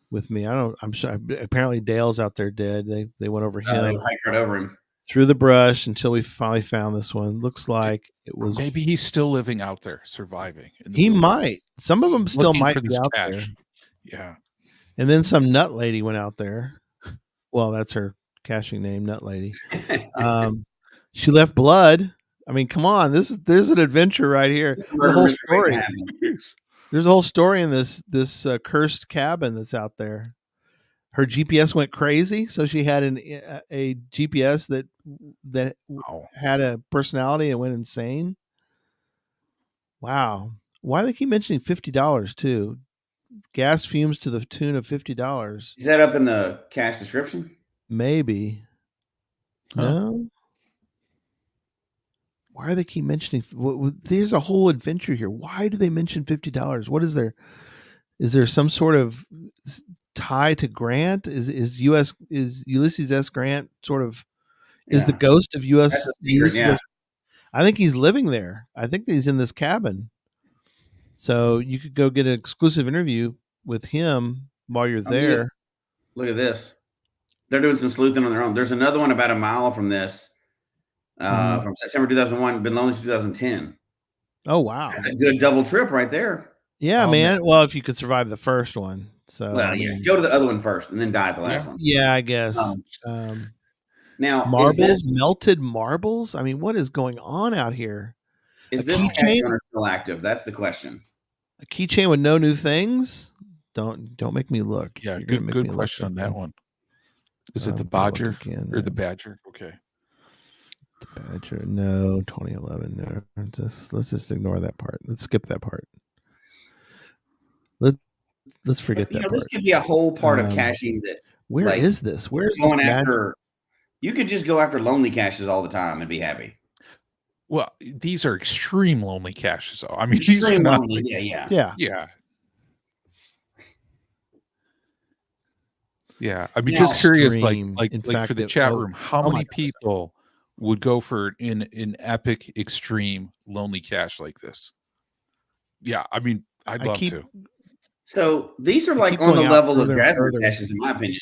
with me. I'm sure. Apparently Dale's out there dead. They went over hill. They hiked right over him through the brush until we finally found this one. Looks like it was. Maybe he's still living out there, surviving. He might. Some of them still might be out there. Yeah. And then some nut lady went out there. Well, that's her caching name, Nut Lady. She left blood. I mean, come on, there's an adventure right here. The whole story. There's a whole story in this cursed cabin that's out there. Her GPS went crazy, so she had a GPS that had a personality and went insane. Wow, why do they keep mentioning $50 too? Gas fumes to the tune of $50. Is that up in the cache description? Maybe. No. Why do they keep mentioning? There's a whole adventure here. Why do they mention $50? What is there? Is there some sort of tie to Grant? Is Ulysses S. Grant sort of is the ghost of Ulysses S. I think he's living there. I think he's in this cabin. So you could go get an exclusive interview with him while you're there. Look at this. They're doing some sleuthing on their own. There's another one about a mile from this, from September 2001, been lonely since 2010. Oh, wow. That's a good double trip right there. Yeah, man. Well, if you could survive the first one. So, go to the other one first and then die at the last one. Yeah, I guess. Now, melted marbles? I mean, what is going on out here? Is this cache owner still active? That's the question. A keychain with no new things? Don't make me look. Yeah, good question on that one. Is it the Badger or the Badger? Okay. The Badger. No, 2011. No. Let's just ignore that part. Let's skip that part. Let's forget that part. This could be a whole part of caching that. Where is this? Where is going after? You could just go after lonely caches all the time and be happy. Well, these are extreme lonely caches. I mean, extreme lonely. Yeah. I mean, just curious, like for the chat room, how many people would go for an epic, extreme lonely cache like this? Yeah, I mean, I'd love to. So these are like on the level of Jasmine caches, in my opinion.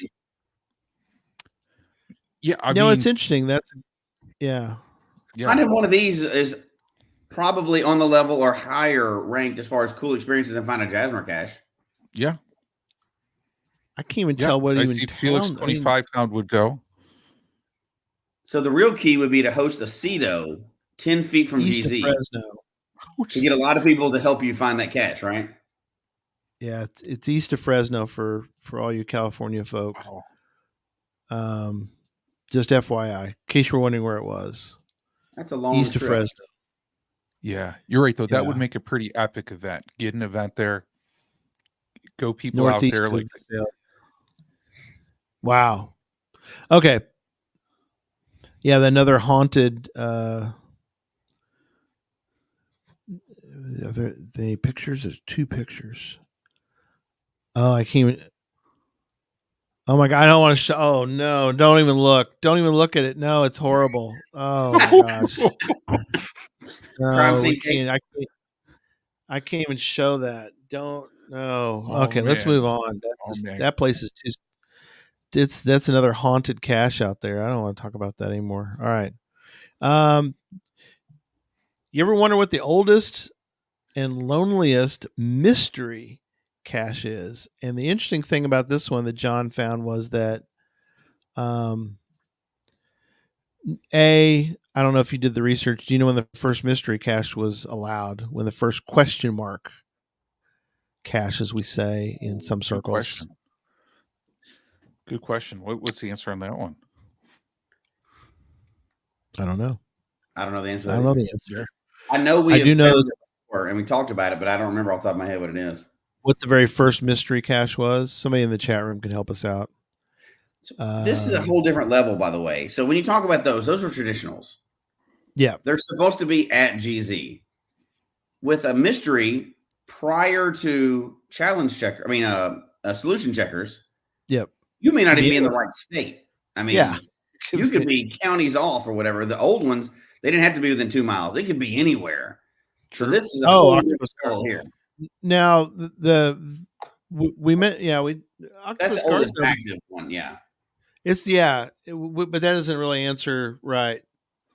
Yeah, I mean, it's interesting. Finding one of these is probably on the level or higher ranked as far as cool experiences than find a Jasmine cache. Yeah. I can't even tell what I even see Felix town. 25-pound would go. So the real key would be to host a CEDO 10 feet from East of GZ Fresno. to get a lot of people to help you find that cache, right? Yeah, it's east of Fresno for all you California folk. Wow. Just FYI, in case you were wondering where it was. That's a long East trip. of Fresno. Yeah, you're right, though. That would Yeah. make a pretty epic event. Get an event there. Go people Northeast out there. of Like, Vail. Wow. Okay. Yeah, another haunted. The pictures. There's 2 pictures. Oh, I can't even. Oh my god! I don't want to show. Oh no! Don't even look. Don't even look at it. No, it's horrible. Oh my gosh! Crime No, we scene tape. can't. I can't even show that. Don't. No. Oh, Okay, let's man. move on. Man. That place is just. That's another haunted cache out there. I don't want to talk about that anymore. All right. You ever wonder what the oldest and loneliest mystery cache is? And the interesting thing about this one that John found was that, I don't know if you did the research. Do you know when the first mystery cache was allowed? When the first question mark cache, as we say in some circles? Good question. What's the answer on that one? I don't know. I don't know the answer. I don't know the answer. I know we I have do know found it before, and we talked about it, but I don't remember off the top of my head what it is. What the very first mystery cache was. Somebody in the chat room can help us out. This is a whole different level, by the way. So when you talk about those are traditionals. Yeah. They're supposed to be at GZ. With a mystery prior to challenge checker, solution checkers. Yep. You may not even be in the right state. I mean, yeah. You could be counties off or whatever. The old ones, they didn't have to be within 2 miles. They could be anywhere. True. So this is a whole different level here. Now we meant that's the oldest active one. Yeah. It's but that doesn't really answer right.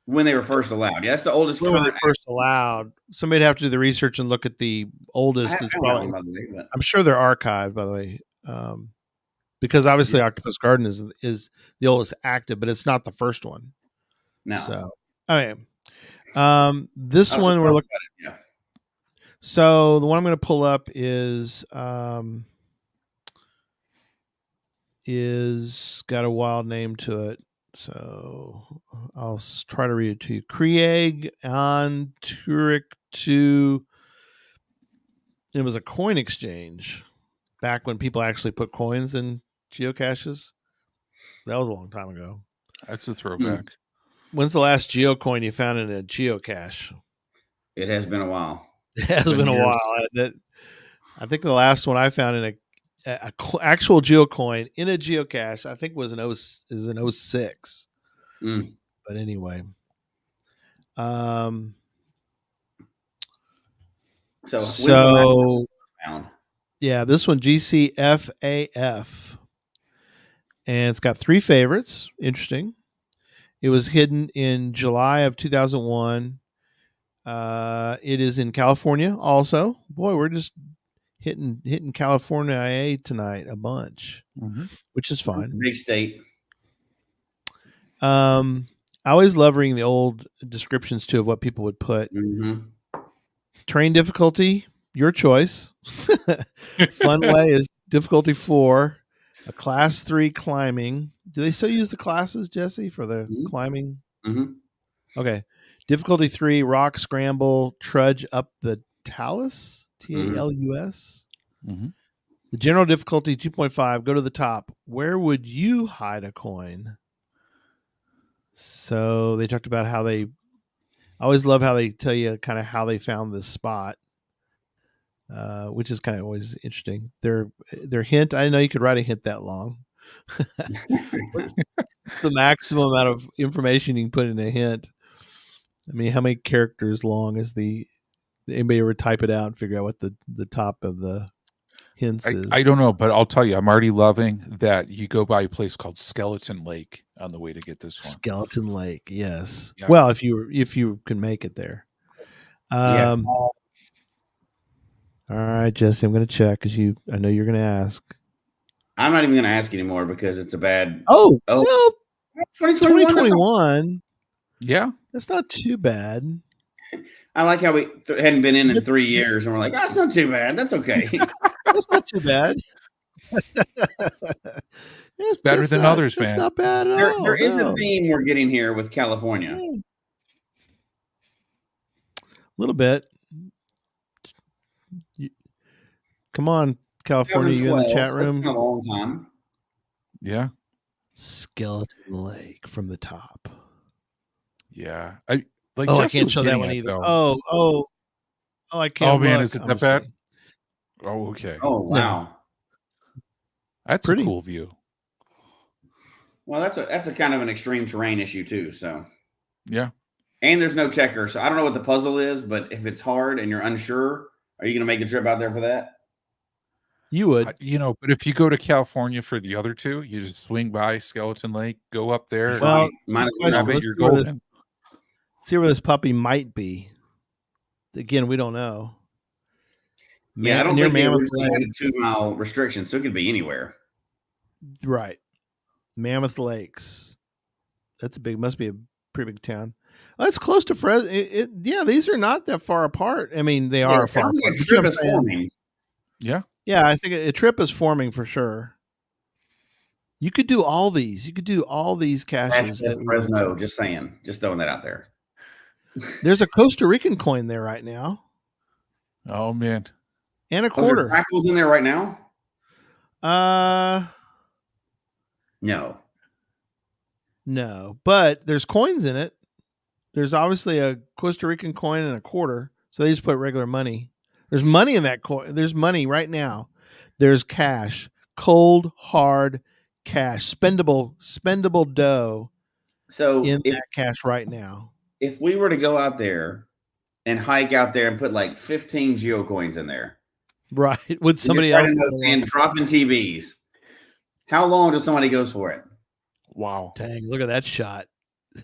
When they were first allowed. Yeah, that's the oldest. When they first allowed. Somebody'd have to do the research and look at the oldest. It's probably. I'm sure they're archived, by the way, because obviously Octopus Garden is the oldest active, but it's not the first one. No. So this one we're looking at. Yeah. So the one I'm going to pull up is got a wild name to it. So I'll try to read it to you. Krieg on Turek to. It was a coin exchange back when people actually put coins in geocaches. That was a long time ago. That's a throwback. When's the last geocoin you found in a geocache? It has been a while. It has been a while. I think the last one I found in a actual geocoin in a geocache, I think was in 06. But anyway, so yeah, this one GCFAF, and it's got 3 favorites. Interesting. It was hidden in July of 2001. It is in California also. Boy, we're just hitting California IA tonight a bunch, which is fine. Big state. I always love reading the old descriptions too of what people would put. Terrain difficulty, your choice. Fun way is difficulty 4. A class 3 climbing. Do they still use the classes, Jesse, for the climbing? Okay. Difficulty 3, rock scramble, trudge up the talus, TALUS. The general difficulty 2.5, go to the top. Where would you hide a coin? So they talked about how I always love how they tell you kind of how they found this spot, which is kind of always interesting. Their hint, I didn't know you could write a hint that long. What's the maximum amount of information you can put in a hint? I mean, how many characters long is anybody ever type it out and figure out what the top of the hints is? I don't know, but I'll tell you, I'm already loving that you go by a place called Skeleton Lake on the way to get this one. Skeleton Lake, yes. Yeah. Well, if you can make it there. All right, Jesse, I'm going to check because I know you're going to ask. I'm not even going to ask anymore because it's a bad. Oh, Oh, well, 2021. Yeah. That's not too bad. I like how we hadn't been in 3 years, and we're like, that's not too bad. That's okay. That's not too bad. It's better than others, man. That's not bad at all. There is a theme we're getting here with California. Yeah. A little bit. Come on, California, you in the chat room? That's been a long time. Yeah. Skeleton Lake from the top. Yeah. I can't show that one either. Oh, I can't. Oh man, look. is it that bad? Oh, okay. Oh wow. No. That's Pretty. a cool view. Well, that's a kind of an extreme terrain issue too. So yeah. And there's no checker, so I don't know what the puzzle is, but if it's hard and you're unsure, are you going to make the trip out there for that? You would, but if you go to California for the other two, you just swing by Skeleton Lake, go up there. Well, let's see where this puppy might be. Again, we don't know. I don't think they originally had a 2-mile restriction, so it could be anywhere. Right. Mammoth Lakes. Must be a pretty big town. Well, it's close to Fresno. These are not that far apart. I mean, they are far apart. A trip is forming. Yeah. Yeah, I think a trip is forming for sure. You could do all these. You could do all these caches. That's Fresno, just saying. Just throwing that out there. There's a Costa Rican coin there right now. Oh, man. And a quarter. Are there tacos in there right now? No, but there's coins in it. There's obviously a Costa Rican coin and a quarter. So they just put regular money. There's money in that coin. There's money right now. There's cash, cold, hard cash, spendable dough. So in that cash right now. If we were to go out there and hike out there and put like 15 geocoins in there. Right. With somebody else. And dropping TVs. How long does somebody go for it? Wow. Dang, look at that shot.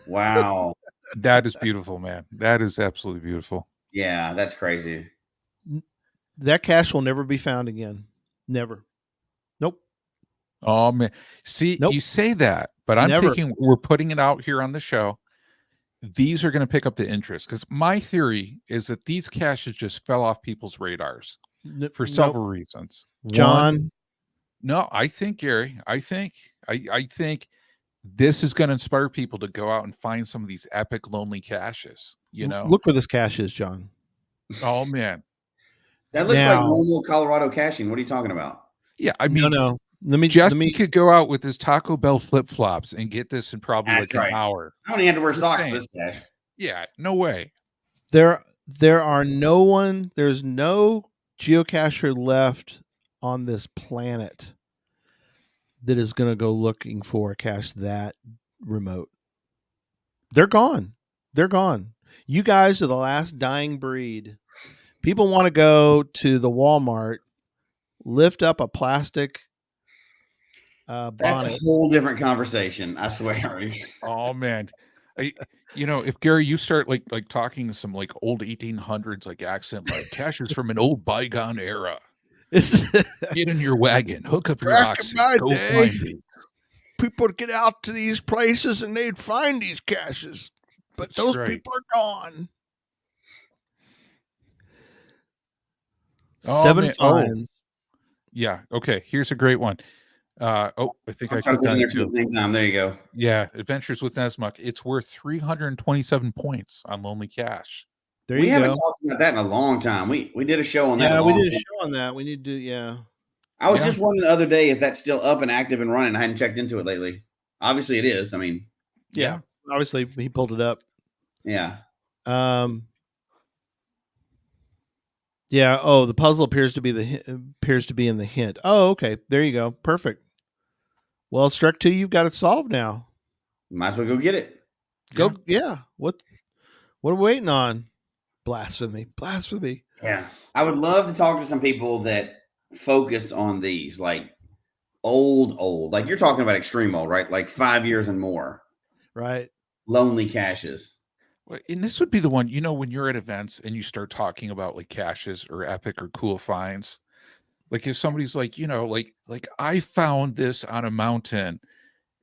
Wow. That is beautiful, man. That is absolutely beautiful. Yeah, that's crazy. That cache will never be found again. Never. Nope. Oh, man. See, you say that, but I'm thinking we're putting it out here on the show. These are going to pick up the interest because my theory is that these caches just fell off people's radars for several reasons. John? No, I think, Gary, I think this is going to inspire people to go out and find some of these epic lonely caches. Look where this cache is, John. Oh man, that looks like normal Colorado caching. What are you talking about? Yeah, I mean, no. Jesse could go out with his Taco Bell flip flops and get this in probably an hour. I don't even have to wear socks for this cache. Yeah, no way. There's no geocacher left on this planet that is going to go looking for a cache that remote. They're gone. You guys are the last dying breed. People want to go to the Walmart, lift up a plastic bonnet. That's a whole different conversation, I swear. Oh man. If Gary, you start like talking some like old 1800s like accent, like caches from an old bygone era. Get in your wagon, hook up your oxy, go find it. People would get out to these places and they'd find these caches, but those people are gone. Oh, 7 finds. Yeah. Okay. Here's a great one. I think I clicked on it too. At the same time. There you go. Yeah. Adventures with Nesmuk. It's worth 327 points on Lonely Cache. We haven't talked about that in a long time. We did a show on that. Yeah, we did a show on that. We need to. Yeah. I was just wondering the other day if that's still up and active and running. I hadn't checked into it lately. Obviously, it is. I mean, yeah. Obviously, he pulled it up. Yeah. Yeah. Oh, the puzzle appears to be in the hint. Oh, okay. There you go. Perfect. Well, Strek 2, you've got it solved now. Might as well go get it. Go. Yeah. What are we waiting on? Blasphemy. Yeah. I would love to talk to some people that focus on these, like old. Like you're talking about extreme old, right? Like 5 years and more. Right. Lonely caches. And this would be the one, when you're at events and you start talking about like caches or epic or cool finds, Like if somebody's like, like I found this on a mountain,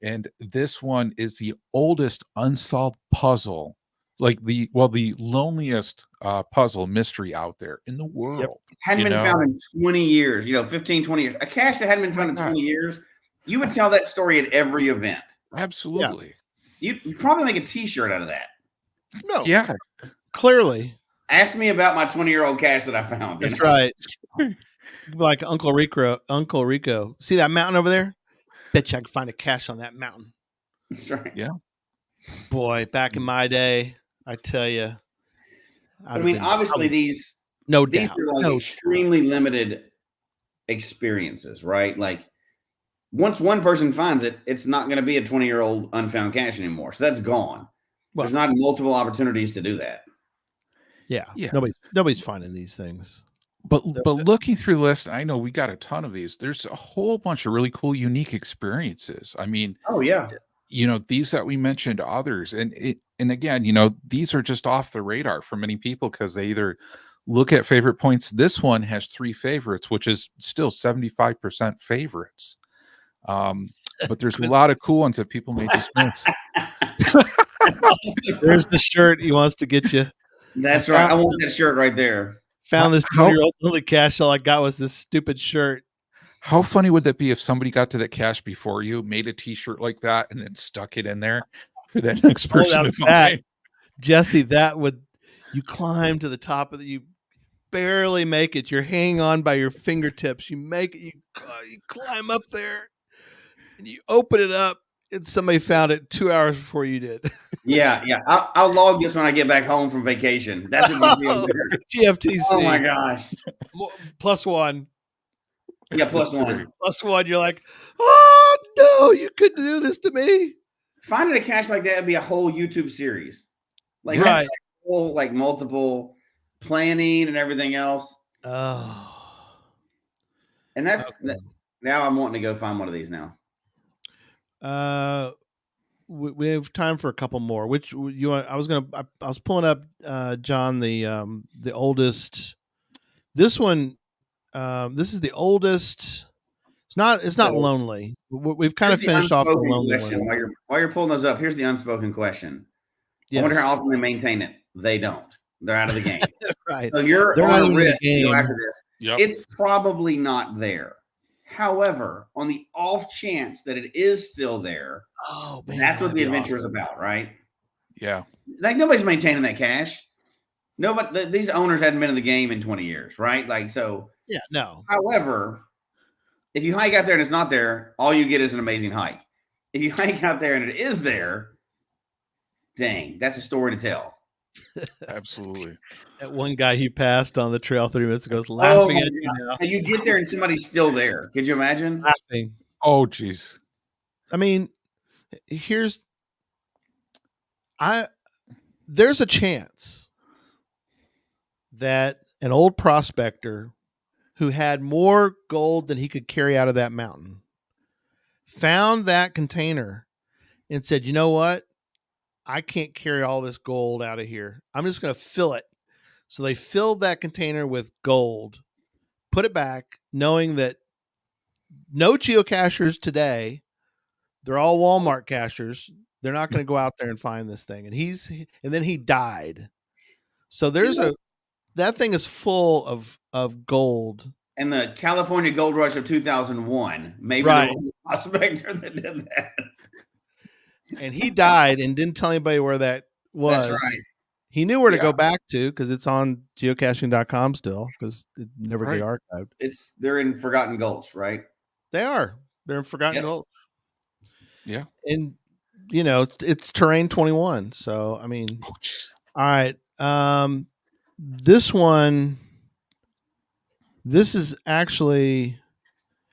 and this one is the oldest unsolved puzzle, like the loneliest puzzle mystery out there in the world. Hadn't been found in 20 years, 15, 20 years. A cache that hadn't been found in 20 years, you would tell that story at every event. Absolutely. Yeah. You'd probably make a t-shirt out of that. No. Yeah. Clearly. Ask me about my 20-year-old cache that I found. That's right. Like Uncle Rico. See that mountain over there? Bet you I can find a cache on that mountain. That's right. Yeah. Boy, back in my day, I tell you. I mean, obviously these are like extremely limited experiences, right? Like once one person finds it, it's not going to be a 20-year-old unfound cache anymore. So that's gone. Well, there's not multiple opportunities to do that. Yeah. Nobody's finding these things. But looking through the list, I know we got a ton of these. There's a whole bunch of really cool, unique experiences. I mean, these that we mentioned, others, and again, these are just off the radar for many people because they either look at favorite points. This one has 3 favorites, which is still 75% favorites. But there's a lot of cool ones that people may dismiss. There's the shirt he wants to get you. That's right. I want that shirt right there. Found this 2-year-old only cache. All I got was this stupid shirt. How funny would that be if somebody got to that cache before you, made a t-shirt like that, and then stuck it in there for that next person to find? Jesse, you climb to the top of you barely make it. You're hanging on by your fingertips. You make it, you climb up there, and you open it up, and somebody found it 2 hours before you did. Yeah. I'll log this when I get back home from vacation. That's a GFTC. Oh my gosh. +1. Yeah, +1. +1. You're like, oh no, you couldn't do this to me. Finding a cache like that would be a whole YouTube series. Like, right. Like multiple planning and everything else. Oh. And that's now I'm wanting to go find one of these now. We have time for a couple more. Which you want? I was pulling up, John, the oldest. This one, this is the oldest. It's not lonely. We've kind of finished off the lonely one. While you're pulling those up, here's the unspoken question. Yes. I wonder how often they maintain it. They don't. They're out of the game. Right. So you're on a risk to go after this. Yep. It's probably not there. However, on the off chance that it is still there, that's what the adventure is about, right? Yeah. Like nobody's maintaining that cache. Nobody. These owners hadn't been in the game in 20 years, right? Like so. Yeah. No. However, if you hike out there and it's not there, all you get is an amazing hike. If you hike out there and it is there, dang, that's a story to tell. Absolutely. That one guy he passed on the trail 3 minutes ago is laughing at you now. And you get there and somebody's still there. Could you imagine? Laughing. Oh, geez. I mean, there's a chance that an old prospector who had more gold than he could carry out of that mountain found that container and said, you know what? I can't carry all this gold out of here. I'm just going to fill it. So they filled that container with gold, put it back, knowing that no geocachers today, they're all Walmart cachers. They're not going to go out there and find this thing. And then he died. So that thing is full of gold. And the California Gold Rush of 2001, maybe there was a prospector that did that. And he died and didn't tell anybody where that was. That's right. He knew where to go back to because it's on geocaching.com still because it never get archived. They're in Forgotten Gulch, right? They are. They're in Forgotten Gulch. Yeah. And, it's terrain 21. So, I mean, all right. This one, this is actually,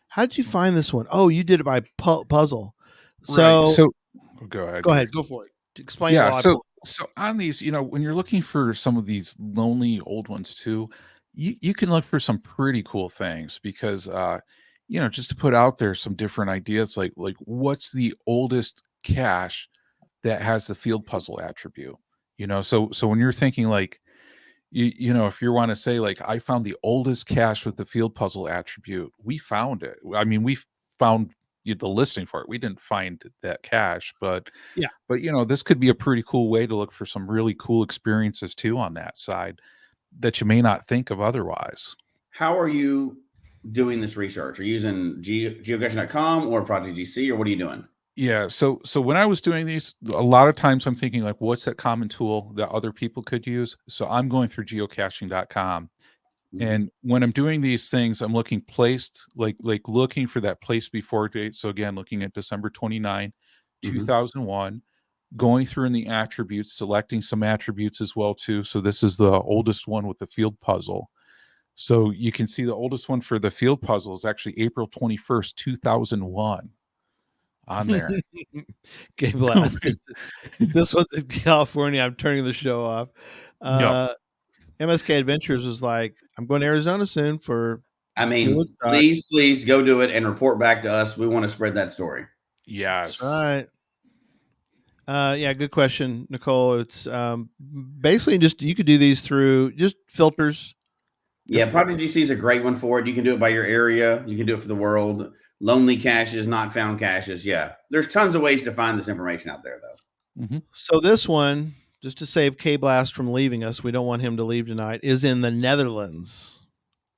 how did you find this one? Oh, you did it by puzzle. So go ahead. Go ahead. Go for it. Explain. Yeah. So on these, when you're looking for some of these lonely old ones too, you can look for some pretty cool things because, just to put out there some different ideas, like what's the oldest cache that has the field puzzle attribute, so when you're thinking like, you know, if you want to say like, I found the oldest cache with the field puzzle attribute, we found it. I mean, we found the listing for it. We didn't find that cache, but you know, this could be a pretty cool way to look for some really cool experiences too on that side that you may not think of otherwise. How are you doing this research? Are you using geocaching.com or Project GC, or what are you doing? Yeah, so when I was doing these, a lot of times I'm thinking like, what's that common tool that other people could use? So I'm going through geocaching.com. And when I'm doing these things, I'm looking looking for that place before date. So again, looking at December 29, 2001, going through in the attributes, selecting some attributes as well too. So this is the oldest one with the field puzzle. So you can see the oldest one for the field puzzle is actually April 21st, 2001 on there. Okay, blast. If this was in California, I'm turning the show off. No. MSK Adventures was like, I'm going to Arizona soon for. I mean, please go do it and report back to us. We want to spread that story. Yes. That's right. Yeah, good question, Nicole. It's basically just you could do these through just filters. Yeah, Project GC is a great one for it. You can do it by your area. You can do it for the world. Lonely caches, not found caches. Yeah, there's tons of ways to find this information out there, though. So this one, just to save K-Blast from leaving us, we don't want him to leave tonight, is in the Netherlands.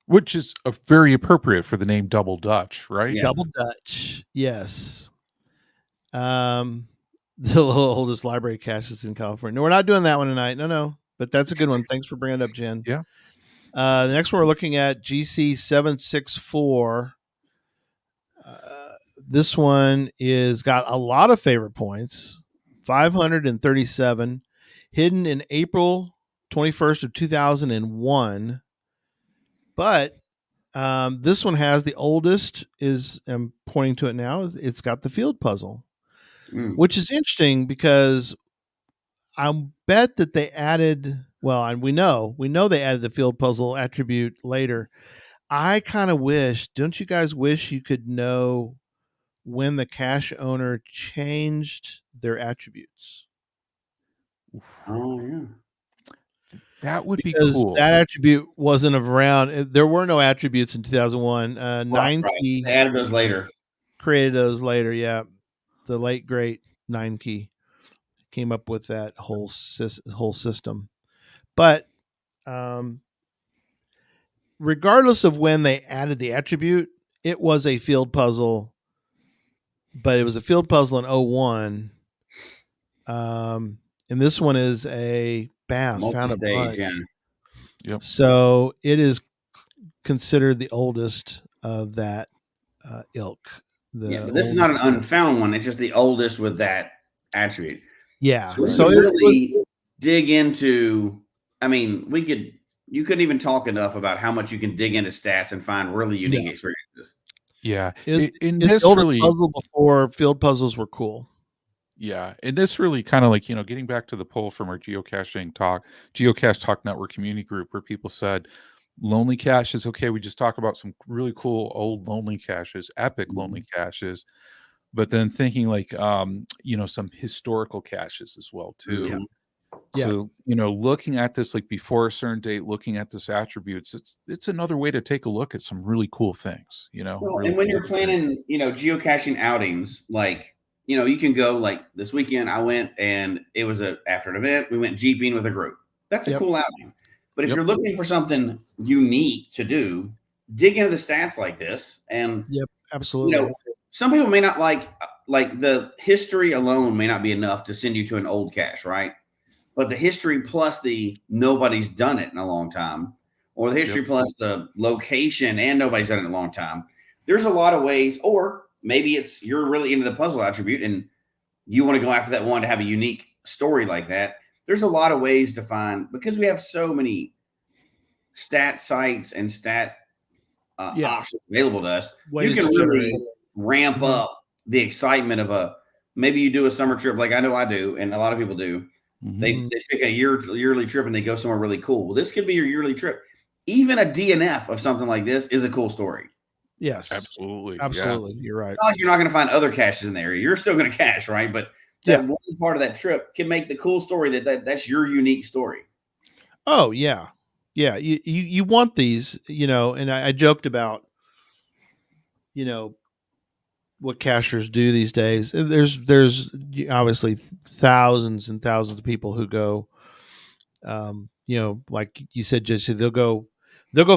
Which is very appropriate for the name Double Dutch, right? Yeah. Double Dutch, yes. The oldest library cache is in California. No, we're not doing that one tonight. No. But that's a good one. Thanks for bringing it up, Jen. Yeah. The next one we're looking at, GC764. This one is got a lot of favorite points, 537, hidden in April 21st of 2001. But this one has the oldest, I'm pointing to it now, it's got the field puzzle, which is interesting because I bet that they added, and we know they added the field puzzle attribute later. I kind of wish, don't you guys wish you could know when the cache owner changed their attributes? Oh, yeah. That would be Because cool. that attribute wasn't around. There were no attributes in 2001. 9key. They added those later. Created those later, yeah. The late, great 9key came up with that whole system. But regardless of when they added the attribute, it was a field puzzle. But it was a field puzzle in 01. And this one is a bass. Found a bunch. Yeah. Yep. So it is considered the oldest of that ilk. But this is not an unfound one. It's just the oldest with that attribute. Yeah. So really dig into, I mean, you couldn't even talk enough about how much you can dig into stats and find really unique experiences. Yeah. It's the oldest puzzle before field puzzles were cool. Yeah. And this really kind of like, getting back to the poll from our Geocache Talk Network community group where people said lonely caches. Okay. We just talk about some really cool old lonely caches, epic lonely caches, but then thinking like, some historical caches as well too. Yeah. So, looking at this like before a certain date, looking at this attributes, it's another way to take a look at some really cool things, Well, really and when cool you're planning, geocaching outings, like, you can go like this weekend. I went and it was after an event, we went jeeping with a group. That's a cool outing. But if you're looking for something unique to do, dig into the stats like this. And absolutely. Some people may not like the history alone may not be enough to send you to an old cache, right? But the history plus the nobody's done it in a long time, or the history plus the location and nobody's done it in a long time. There's a lot of ways, or maybe you're really into the puzzle attribute and you want to go after that one to have a unique story like that. There's a lot of ways to find, because we have so many stat sites and stat options available to us. You can really ramp up the excitement of maybe you do a summer trip like I know I do, and a lot of people do. They pick a yearly trip and they go somewhere really cool. Well, this could be your yearly trip. Even a DNF of something like this is a cool story. Yes, absolutely. Yeah. You're right. It's not like you're not going to find other caches in the area. You're still going to cache, right? But that one part of that trip can make the cool story that's your unique story. Oh yeah, Yeah, you want these, and I joked about, what cachers do these days. There's obviously thousands and thousands of people who go, like you said, Jesse, they'll go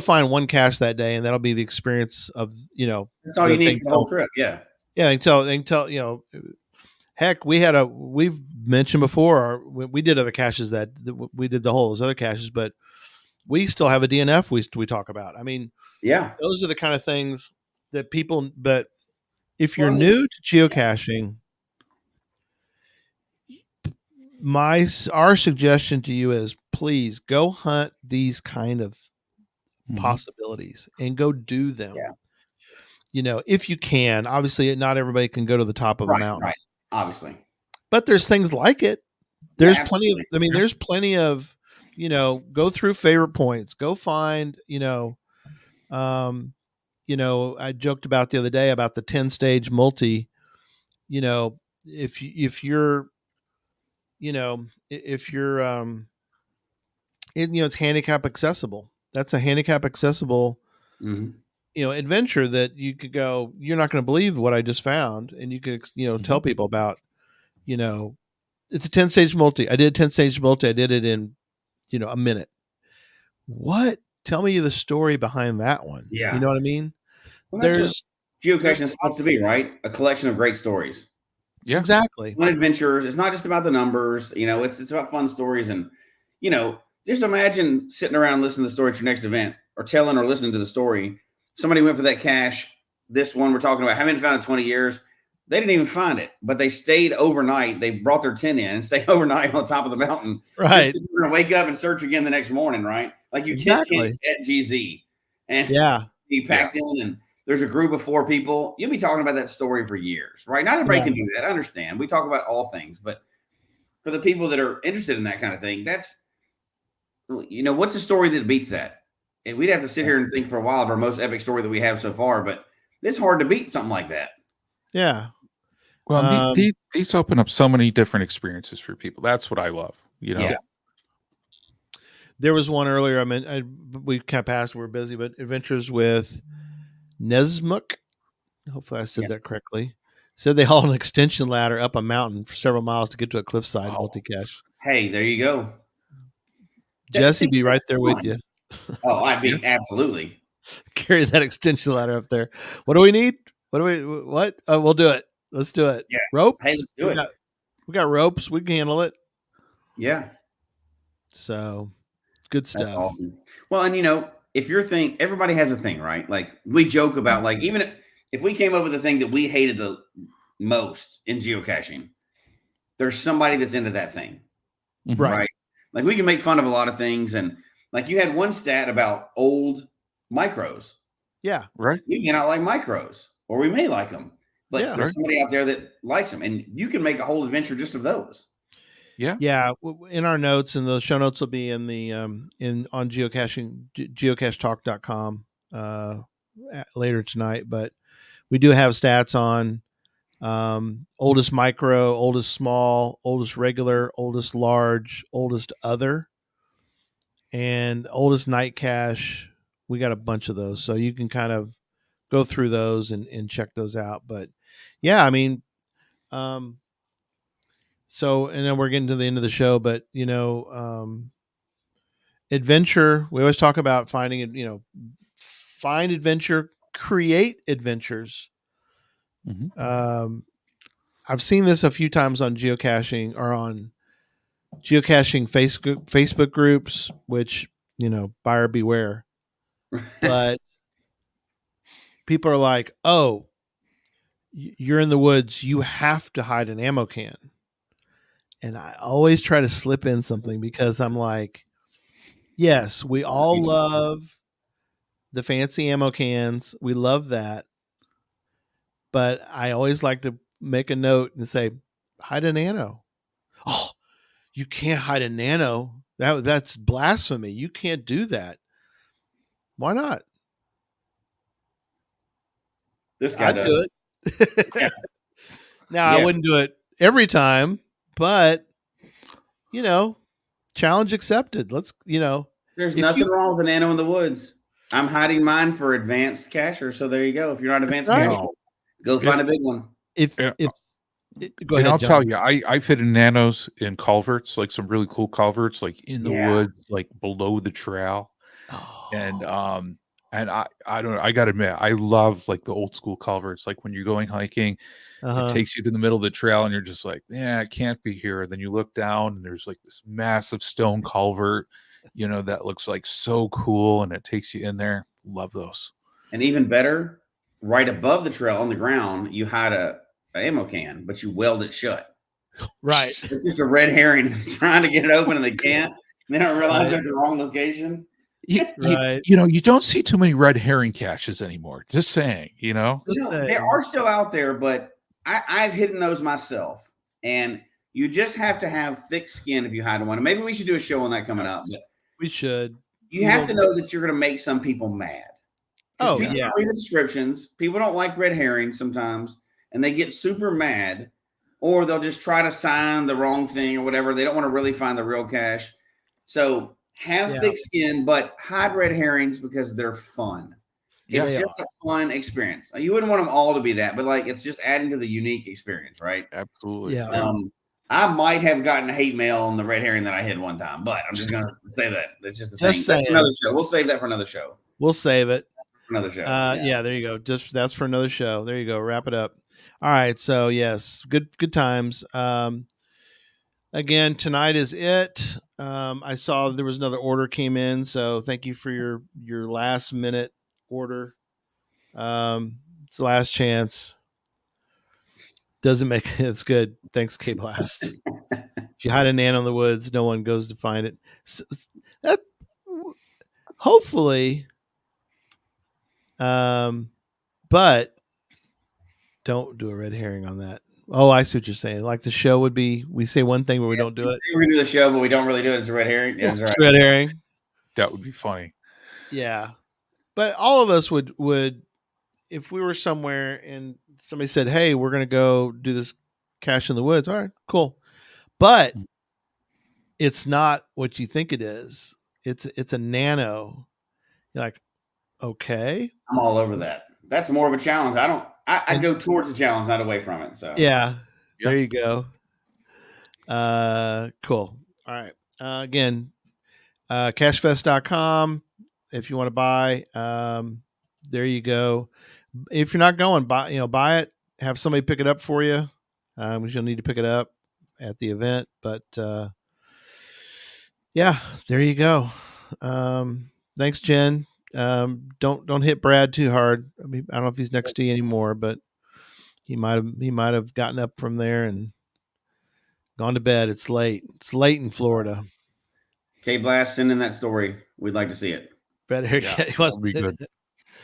find one cache that day, and that'll be the experience of, That's all you that need they for the tell. whole trip. Yeah. Yeah, they can tell. Heck, we've mentioned before, we did other caches that we did the whole those other caches, but we still have a DNF we talk about. I mean, Yeah. those are the kind of things that people. But if you're Well, new to geocaching, our suggestion to you is please go hunt these kind of possibilities and go do them. yeah. If you can. Obviously, not everybody can go to the top of a mountain, Right. Obviously. but there's things like it. Yeah, There's plenty of. absolutely. I mean, there's plenty of. Go through favorite points. Go find. I joked about the other day about the 10-stage multi. If you're it's handicap accessible. That's a handicap accessible, Mhm. Adventure that you could go. You're not going to believe what I just found, and you could, tell people about. It's a 10-stage multi. I did a 10-stage multi. I did it in, a minute. What? Tell me the story behind that one. Yeah. You know what I mean? Well, that's what There's geocaching is supposed to be, right? A collection of great stories. Yeah. exactly. Fun adventures. It's not just about the numbers. It's about fun stories. And, just imagine sitting around listening to the story at your next event or telling or listening to the story. Somebody went for that cache. This one we're talking about, haven't found in 20 years. They didn't even find it, but they stayed overnight. They brought their tent in and stayed overnight on top of the mountain. Right. You're going to wake up and search again the next morning, right? Like you Exactly. tent at GZ and Yeah. be packed in, and there's a group of 4 people. You'll be talking about that story for years, right? Not everybody can do that. I understand. We talk about all things, but for the people that are interested in that kind of thing, that's, what's a story that beats that? And we'd have to sit here and think for a while of our most epic story that we have so far, but it's hard to beat something like that. Yeah. Well, these open up so many different experiences for people. That's what I love. Yeah. There was one earlier. I mean, we kind of passed. We're busy, but Adventures with Nesmuk. Hopefully, I said that correctly. Said they hauled an extension ladder up a mountain for several miles to get to a cliffside multi-cache. Hey, there you go. Jesse be right there with you. Oh, I'd be absolutely. Carry that extension ladder up there. What do we need? What? Oh, we'll do it. Let's do it. Yeah. Rope? Hey, let's do it. We got ropes. We can handle it. Yeah. So good stuff. That's awesome. Well, and if your thing, everybody has a thing, right? Like we joke about, like, even if we came up with a thing that we hated the most in geocaching, there's somebody that's into that thing. Right. Like we can make fun of a lot of things. And like you had one stat about old micros. Yeah. Right. We may not like micros, or we may like them, but there's somebody out there that likes them, and you can make a whole adventure just of those. Yeah. Yeah. In our notes, and the show notes will be in the on geocaching, geocachetalk.com later tonight. But we do have stats on oldest micro, oldest small, oldest regular, oldest large, oldest other, and oldest night cache. We got a bunch of those, so you can kind of go through those and check those out. But yeah, I mean, so, and then we're getting to the end of the show, but adventure, we always talk about finding it, find adventure, create adventures. I've seen this a few times on geocaching or on geocaching Facebook groups, which, buyer beware. But people are like, oh, you're in the woods, you have to hide an ammo can. And I always try to slip in something because I'm like, yes, we all love the fancy ammo cans. We love that. But I always like to make a note and say, hide a nano. Oh, you can't hide a nano. That's blasphemy. You can't do that. Why not? This guy does. Do it. Yeah. Now, I wouldn't do it every time, but challenge accepted. Let's, There's nothing wrong with a nano in the woods. I'm hiding mine for advanced cacher. So there you go. If you're not advanced cacher, go find a big one. Go ahead, I'll John. tell you, I fit in nanos in culverts, like some really cool culverts, like in the woods, like below the trail. And I don't know, I gotta admit, I love like the old school culverts. Like when you're going hiking, it takes you to the middle of the trail and you're just like, yeah, it can't be here. And then you look down and there's like this massive stone culvert, that looks like so cool, and it takes you in there. Love those. And even better, right above the trail on the ground, you hide a ammo can, but you weld it shut. Right. It's just a red herring trying to get it open and they can't. They don't realize they're at the wrong location. You don't see too many red herring caches anymore. Just saying, They are still out there, but I've hidden those myself. And you just have to have thick skin if you hide one. And maybe we should do a show on that coming up. But we should. You have to know that you're going to make some people mad. People read the descriptions. People don't like red herrings sometimes, and they get super mad, or they'll just try to sign the wrong thing or whatever. They don't want to really find the real cache. So have thick skin, but hide red herrings because they're fun. It's just a fun experience. You wouldn't want them all to be that, but like it's just adding to the unique experience, right? Absolutely. Yeah. I might have gotten hate mail on the red herring that I hid one time, but I'm just gonna say that. That's just the thing. That's another show. We'll save that for another show. We'll save it. Another show. Yeah, there you go. That's for another show. There you go. Wrap it up. All right. So yes, good times. Again, tonight is it. I saw there was another order came in, so thank you for your last minute order. It's the last chance. Doesn't make it's good. Thanks, K Blast. If you hide a nano in the woods, no one goes to find it. So that hopefully, but don't do a red herring on that. Oh, I see what you're saying. Like the show would be, we say one thing, but we don't do it. We're gonna do the show, but we don't really do it. It's a red herring. Yeah, that's right. Red herring. That would be funny. Yeah, but all of us would if we were somewhere and somebody said, "Hey, we're gonna go do this cache in the woods." All right, cool, but it's not what you think it is. It's a nano. You're like, okay, I'm all over that. That's more of a challenge. I go towards the challenge, not away from it. So there you go. Cool. All right. Again, cachefest.com. If you want to buy, there you go. If you're not going, buy it. Have somebody pick it up for you. Because you'll need to pick it up at the event. But there you go. Thanks, Jen. Don't hit Brad too hard. I mean, I don't know if he's next to you anymore, but he might have gotten up from there and gone to bed. It's late. It's late in Florida. K Blast, send in that story. We'd like to see it. Red herring cache. That'll be good.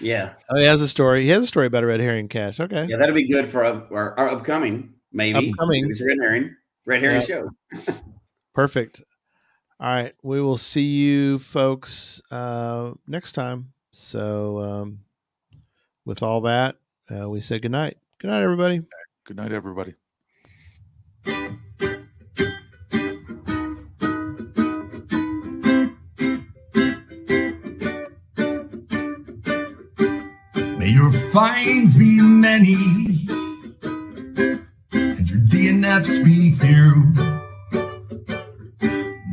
Yeah. Oh, he has a story. He has a story about a red herring cache. Okay. Yeah, that'll be good for our upcoming, maybe. It's a red herring show. Perfect. All right. We will see you folks next time. So with all that, we say good night. Good night, everybody. Good night, everybody. May your finds be many and your DNFs be few.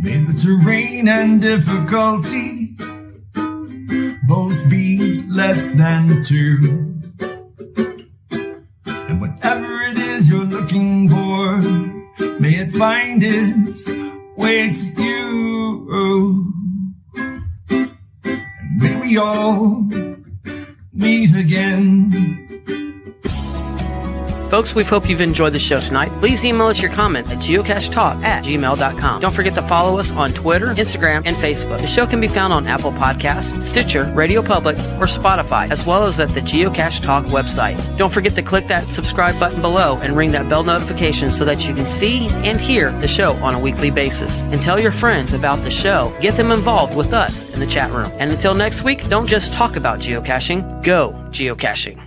May the terrain and difficulty both be less than 2. And whatever it is you're looking for, may it find its way to you. And may we all meet again. Folks, we hope you've enjoyed the show tonight. Please email us your comments at geocachetalk@gmail.com. Don't forget to follow us on Twitter, Instagram, and Facebook. The show can be found on Apple Podcasts, Stitcher, Radio Public, or Spotify, as well as at the Geocache Talk website. Don't forget to click that subscribe button below and ring that bell notification so that you can see and hear the show on a weekly basis. And tell your friends about the show. Get them involved with us in the chat room. And until next week, don't just talk about geocaching, go geocaching.